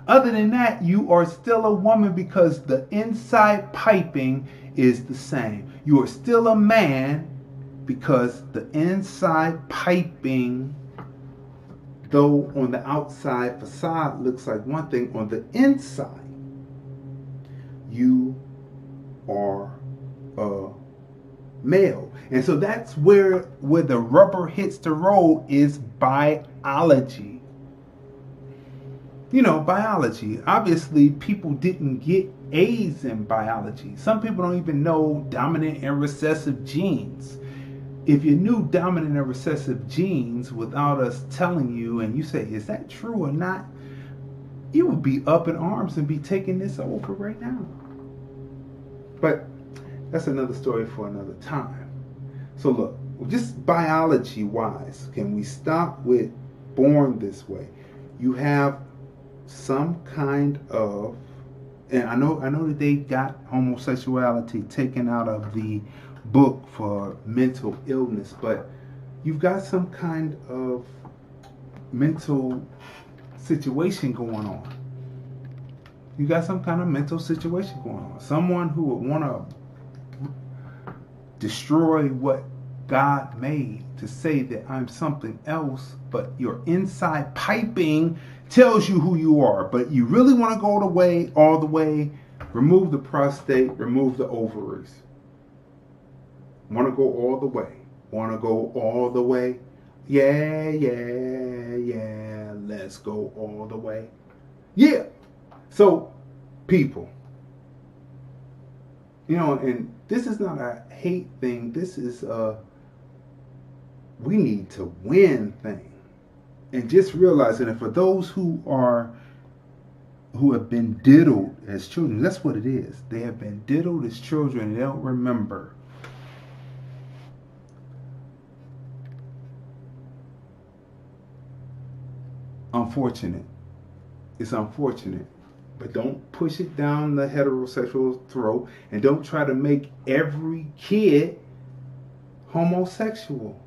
other than that, you are still a woman because the inside piping is the same. You are still a man because the inside piping, though on the outside facade looks like one thing, on the inside, you are a male. And so that's where the rubber hits the road, is biology. You know, biology. Obviously, people didn't get A's in biology. Some people don't even know dominant and recessive genes. If you knew dominant and recessive genes without us telling you, and you say, is that true or not? You would be up in arms and be taking this over right now. But that's another story for another time. So look, just biology wise, can we stop with born this way? You have some kind of, and I know that they got homosexuality taken out of the book for mental illness, but you've got some kind of mental situation going on. You got some kind of mental situation going on. Someone who would want to destroy what God made to say that I'm something else, but your inside piping tells you who you are. But you really want to go all the way, remove the prostate, remove the ovaries. Want to go all the way. Want to go all the way. Yeah, let's go all the way. Yeah. So, people, you know, and this is not a hate thing. This is a we need to win thing. And just realizing that for those who have been diddled as children, that's what it is. They have been diddled as children and they don't remember. Unfortunate. It's unfortunate. But don't push it down the heterosexual throat, and don't try to make every kid homosexual.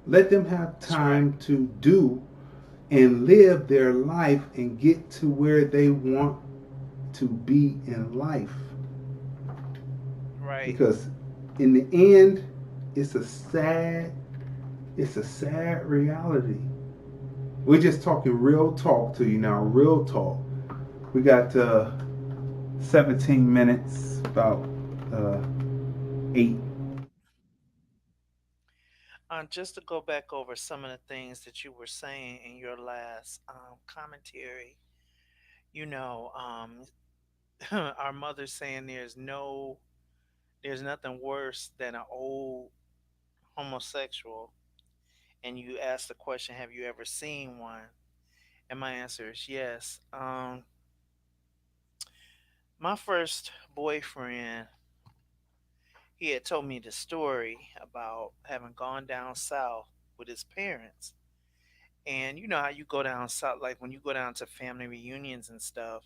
Let them have time to do and live their life and get to where they want to be in life. Right. Because in the end, it's a sad reality. We're just talking real talk to you now, real talk. We got 17 minutes, about 8. Just to go back over some of the things that you were saying in your last commentary, you know, our mother saying there's nothing worse than an old homosexual, and you ask the question, have you ever seen one? And my answer is yes. My first boyfriend, he had told me the story about having gone down south with his parents. And you know how you go down south, like when you go down to family reunions and stuff,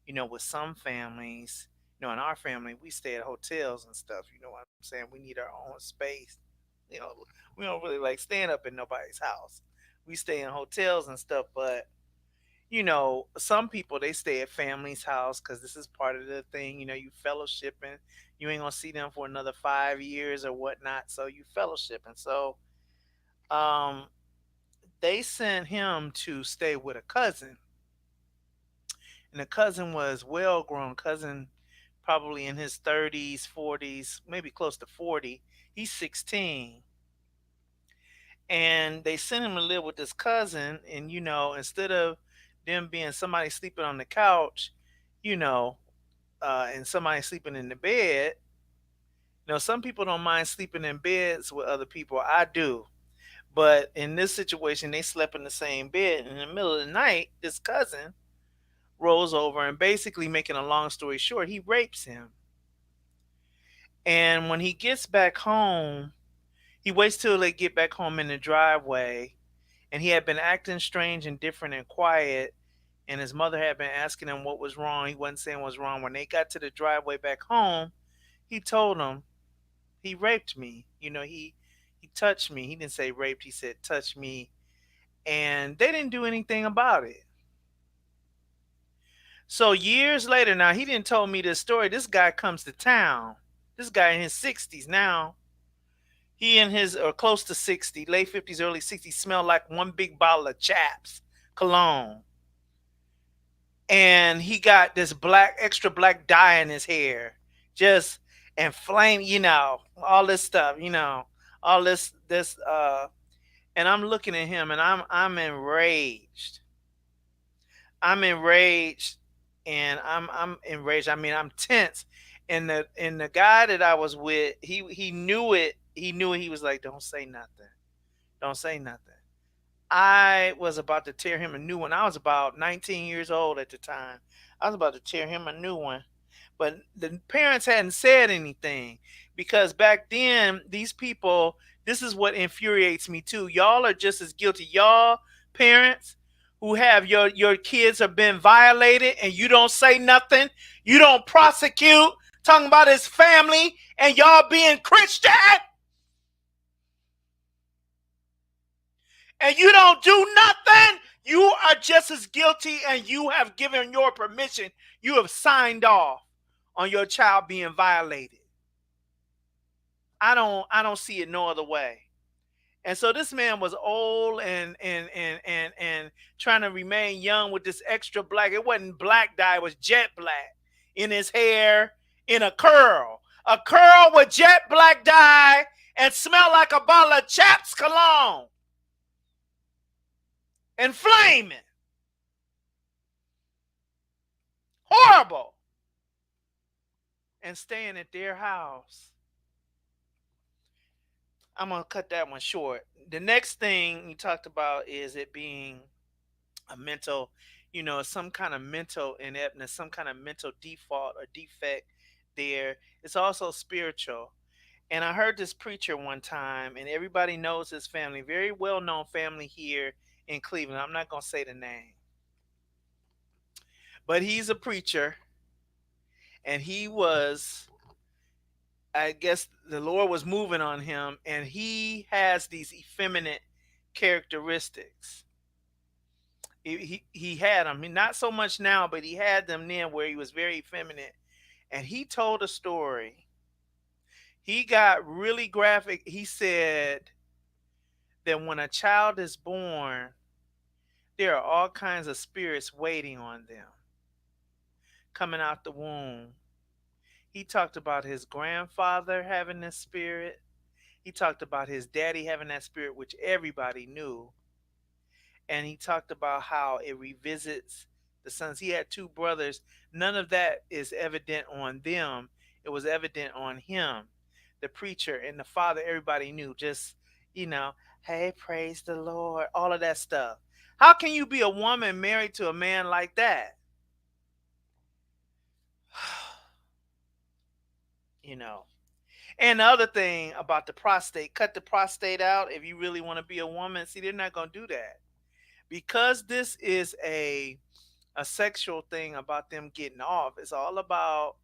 you know, with some families, You know, in our family, we stay at hotels and stuff. You know what I'm saying? We need our own space. You know, we don't really like staying up in nobody's house. We stay in hotels and stuff, but you know, some people they stay at family's house because this is part of the thing. You know, you fellowshipping. You ain't gonna see them for another 5 years or whatnot, so you fellowshipping. So, um, they sent him to stay with a cousin, and the cousin was well grown. Cousin, probably in his 30s, 40s, maybe close to 40. He's 16, and they sent him to live with this cousin. And you know, instead of them being somebody sleeping on the couch, you know, and somebody sleeping in the bed. You know, some people don't mind sleeping in beds with other people. I do. But in this situation, they slept in the same bed. In the middle of the night, this cousin rolls over and basically, making a long story short, he rapes him. And when he gets back home, he waits till they get back home in the driveway. And he had been acting strange and different and quiet. And his mother had been asking him what was wrong. He wasn't saying what was wrong. When they got to the driveway back home, he told him he raped me. You know, he touched me. He didn't say raped. He said touch me. And they didn't do anything about it. So years later, now he didn't tell me this story. This guy comes to town. This guy in his 60s now. He in his or close to 60, late 50s, early 60s, smelled like one big bottle of Chaps cologne. And he got this extra black dye in his hair, just and flame, you know, all this stuff, you know, all this. And I'm looking at him, and I'm enraged. I'm enraged, and I'm enraged. I mean, I'm tense. And the guy that I was with, he knew it. He knew it. He was like, "Don't say nothing. Don't say nothing." I was about to tear him a new one. I was about 19 years old at the time. I was about to tear him a new one. But the parents hadn't said anything because back then, these people, this is what infuriates me too. Y'all are just as guilty. Y'all parents who have your kids have been violated and you don't say nothing. You don't prosecute. Talking about his family and y'all being Christian. And you don't do nothing, you are just as guilty, and you have given your permission. You have signed off on your child being violated. I don't see it no other way. And so this man was old and trying to remain young with this extra black. It wasn't black dye, it was jet black in his hair, in a curl. A curl with jet black dye and smelled like a bottle of Chaps cologne. And flaming. Horrible. And staying at their house. I'm going to cut that one short. The next thing you talked about is it being a mental, you know, some kind of mental ineptness, some kind of mental default or defect there. It's also spiritual. And I heard this preacher one time, and everybody knows his family, very well-known family here in Cleveland. I'm not going to say the name. But he's a preacher, and he was, I guess the Lord was moving on him, and he has these effeminate characteristics. He had them, not so much now, but he had them then where he was very effeminate. And he told a story. He got really graphic. He said that when a child is born, there are all kinds of spirits waiting on them, coming out the womb. He talked about his grandfather having this spirit. He talked about his daddy having that spirit, which everybody knew. And he talked about how it revisits the sons. He had two brothers. None of that is evident on them. It was evident on him, the preacher, and the father. Everybody knew, just, you know, hey, praise the Lord, all of that stuff. How can you be a woman married to a man like that? You know. And the other thing about the prostate, cut the prostate out if you really want to be a woman. See, they're not going to do that. Because this is a sexual thing about them getting off. It's all about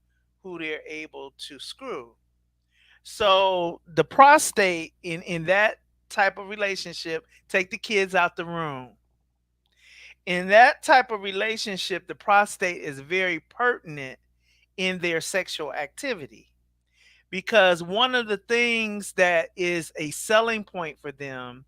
who they're able to screw. So the prostate in that type of relationship, take the kids out the room. In that type of relationship, the prostate is very pertinent in their sexual activity, because one of the things that is a selling point for them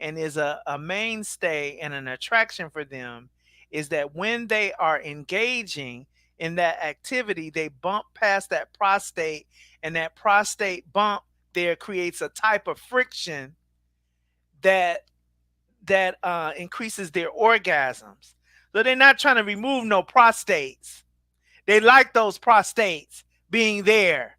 and is a mainstay and an attraction for them is that when they are engaging in that activity, they bump past that prostate, and that prostate bump there creates a type of friction that increases their orgasms. So they're not trying to remove no prostates. They like those prostates being there,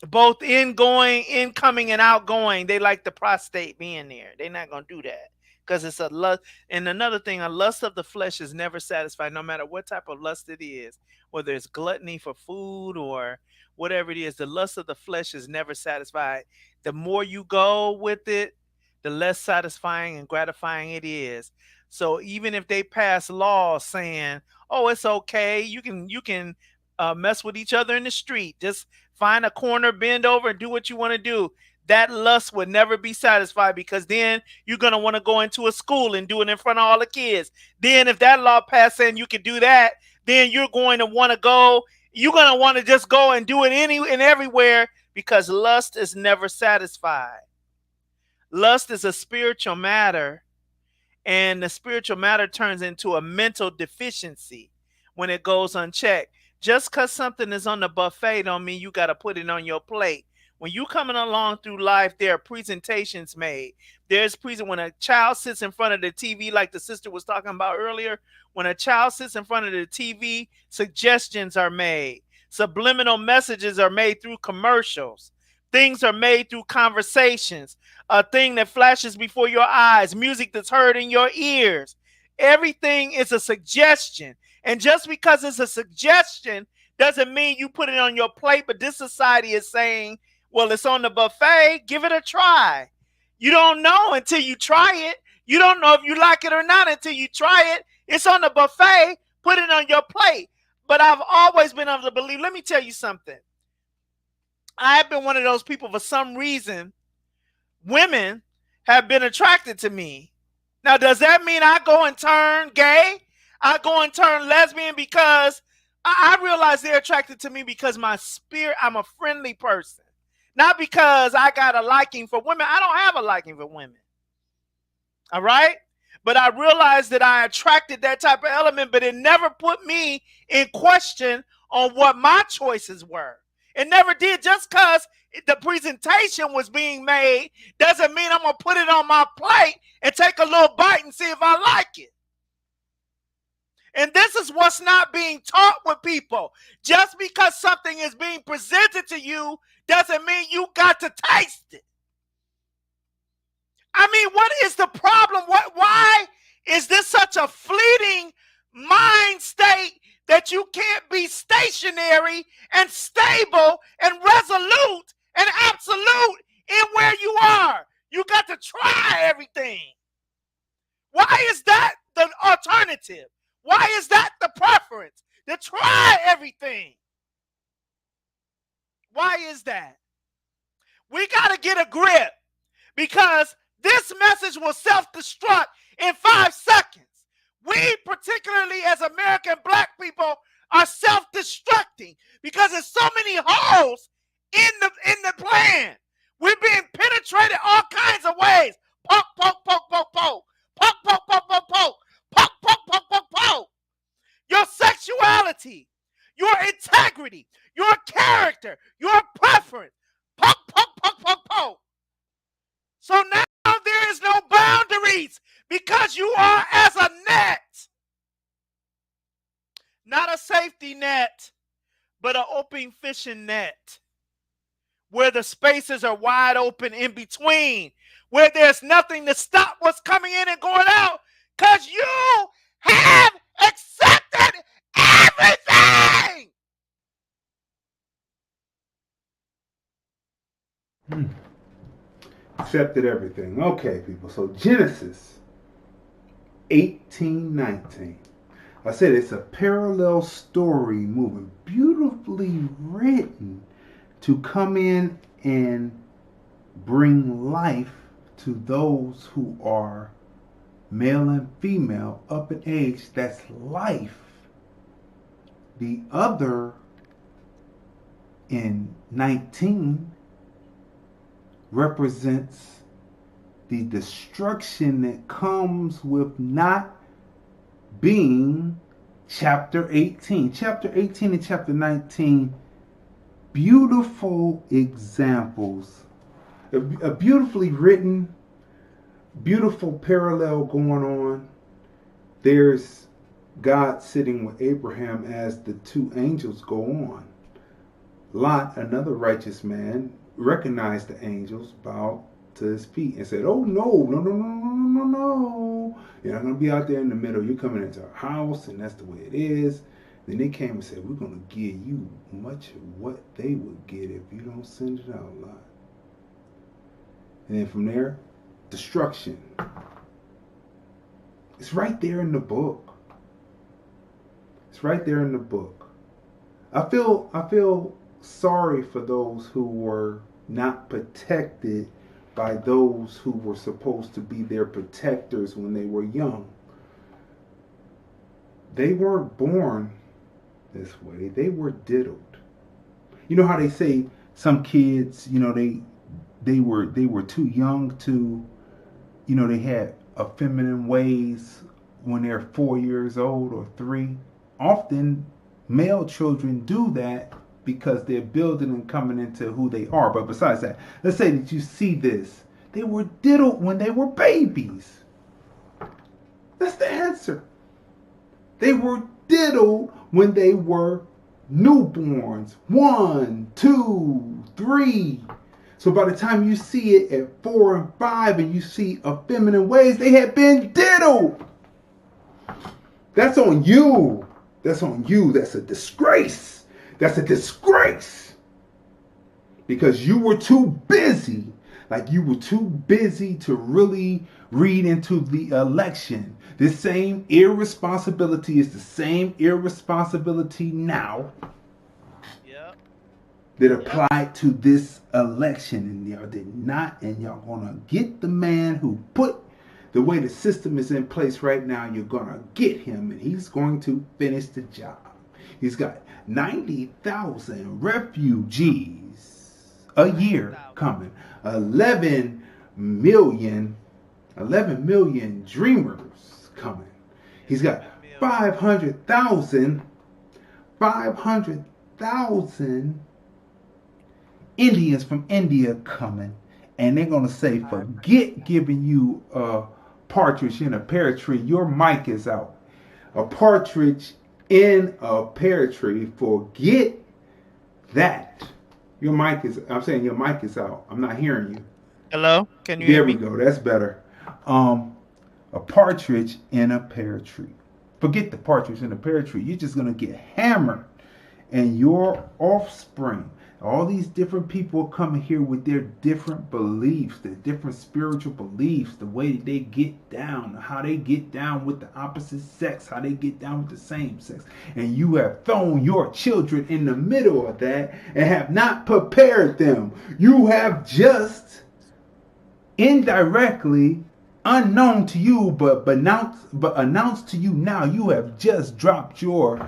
both incoming and outgoing. They like the prostate being there. They're not going to do that because it's a lust. And another thing, a lust of the flesh is never satisfied, no matter what type of lust it is, whether it's gluttony for food or whatever it is. The lust of the flesh is never satisfied. The more you go with it, the less satisfying and gratifying it is. So even if they pass laws saying, oh, it's okay, you can mess with each other in the street, just find a corner, bend over, and do what you want to do, that lust would never be satisfied, because then you're going to want to go into a school and do it in front of all the kids. Then if that law passed saying you can do that, then you're going to want to go, you're going to want to just go and do it any and everywhere, because lust is never satisfied. Lust is a spiritual matter, and the spiritual matter turns into a mental deficiency when it goes unchecked. Just because something is on the buffet don't mean you got to put it on your plate. When you coming along through life, there are presentations made. When a child sits in front of the TV, like the sister was talking about earlier, when a child sits in front of the TV, suggestions are made. Subliminal messages are made through commercials. Things are made through conversations. A thing that flashes before your eyes, music that's heard in your ears. Everything is a suggestion. And just because it's a suggestion doesn't mean you put it on your plate. But this society is saying, well, it's on the buffet, give it a try. You don't know until you try it. You don't know if you like it or not until you try it. It's on the buffet, put it on your plate. But I've always been able to believe, let me tell you something. I've been one of those people, for some reason, women have been attracted to me. Now, does that mean I go and turn gay? I go and turn lesbian? Because I realize they're attracted to me because my spirit, I'm a friendly person. Not because I got a liking for women. I don't have a liking for women. All right? But I realized that I attracted that type of element, but it never put me in question on what my choices were. It never did. Just because the presentation was being made doesn't mean I'm going to put it on my plate and take a little bite and see if I like it. And this is what's not being taught with people. Just because something is being presented to you doesn't mean you got to taste it. I mean, what is the problem? Why is this such a fleeting mind state that you can't be stationary and stable and resolute and absolute in where you are? You got to try everything. Why is that the alternative? Why is that the preference? To try everything. Why is that? We got to get a grip, because this message will self-destruct in 5 seconds. We, particularly as American black people, are self-destructing because there's so many holes in the plan. We're being penetrated all kinds of ways. Poke, poke, poke, poke, poke. Poke, poke, poke, poke, poke. Poke, poke, poke, poke, poke. Your sexuality, your integrity, your character, your preference. Poke, poke, poke, poke, poke. So now there is no boundaries, because you are as a net. Not a safety net, but an open fishing net, where the spaces are wide open in between, where there's nothing to stop what's coming in and going out, because you have accepted everything. Accepted everything. Okay, people. So Genesis 18:19. I said it's a parallel story movie, beautifully written to come in and bring life to those who are male and female up in age. That's life. The other in 19 represents the destruction that comes with not being chapter 18. Chapter 18 and chapter 19, beautiful examples. A beautifully written, beautiful parallel going on. There's God sitting with Abraham as the two angels go on. Lot, another righteous man, recognized the angels, bowed to his feet and said, oh, no. You're not going to be out there in the middle. You're coming into our house, and that's the way it is. Then they came and said, we're going to give you much of what they would get if you don't send it out, Lot. And then from there, destruction. It's right there in the book. It's right there in the book. I feel sorry for those who were not protected by those who were supposed to be their protectors when they were young. They weren't born this way. They were diddled. You know how they say some kids, you know, they were too young to, you know, they had effeminate ways when they're 4 years old or 3. Often male children do that because they're building and coming into who they are. But besides that, let's say that you see this. They were diddled when they were babies. That's the answer. They were diddled when they were newborns. 1, 2, 3. So by the time you see it at 4 and 5 and you see effeminate ways, they had been diddled. That's on you. That's on you. That's a disgrace. That's a disgrace. Because you were too busy. Like you were too busy to really read into the election. This same irresponsibility is the same irresponsibility now that applied to this election. And y'all did not. And y'all gonna get the man who put the way the system is in place right now. You're gonna get him, and he's going to finish the job. He's got 90,000 refugees a year coming. 11 million dreamers coming. He's got 500,000 Indians from India coming. And they're going to say, forget giving you a partridge in a pear tree. Your mic is out. A partridge in a pear tree. Forget that. Your mic is, I'm saying your mic is out. I'm not hearing you. Hello? Can you hear me? There we go. That's better. A partridge in a pear tree. Forget the partridge in a pear tree. You're just going to get hammered. And your offspring, all these different people coming here with their different beliefs, their different spiritual beliefs, the way that they get down, how they get down with the opposite sex, how they get down with the same sex. And you have thrown your children in the middle of that and have not prepared them. You have just indirectly, unknown to you, but announced to you now, you have just dropped your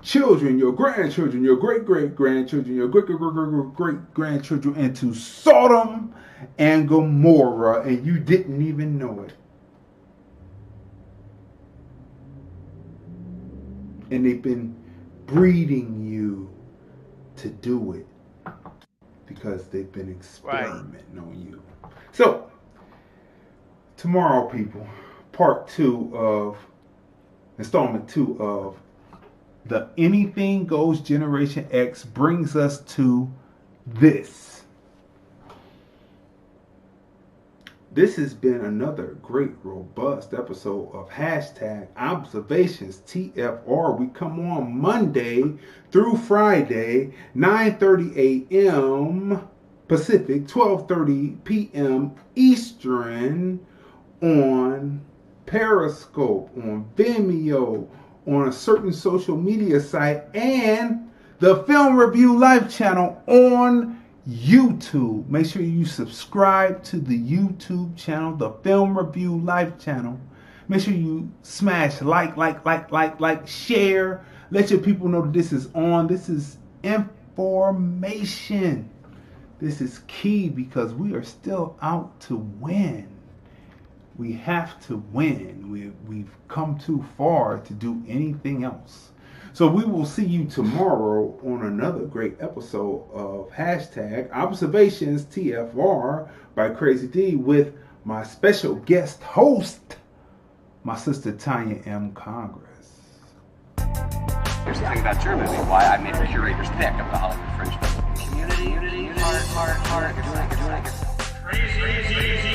children, your grandchildren, your great-great-grandchildren, your great-great-great-grandchildren into Sodom and Gomorrah, and you didn't even know it. And they've been breeding you to do it because they've been experimenting on you. So, tomorrow, people, part 2 of, installment 2 of the Anything Goes Generation X brings us to this. This has been another great, robust episode of #ObservationTFR. We come on Monday through Friday, 9:30 a.m. Pacific, 12:30 p.m. Eastern, on Periscope, on Vimeo, on a certain social media site and the Film Review Live channel on YouTube. Make sure you subscribe to the YouTube channel, the Film Review Live channel. Make sure you smash like, share. Let your people know that this is on. This is information. This is key because we are still out to win. We have to win. We've come too far to do anything else. So we will see you tomorrow on another great episode of #ObservationTFR by Crazy D with my special guest host, my sister Tanya M. Congress. Here's the thing about your movie, why I made the curator's pick of the Hollywood Fringe Festival. Community, heart, crazy.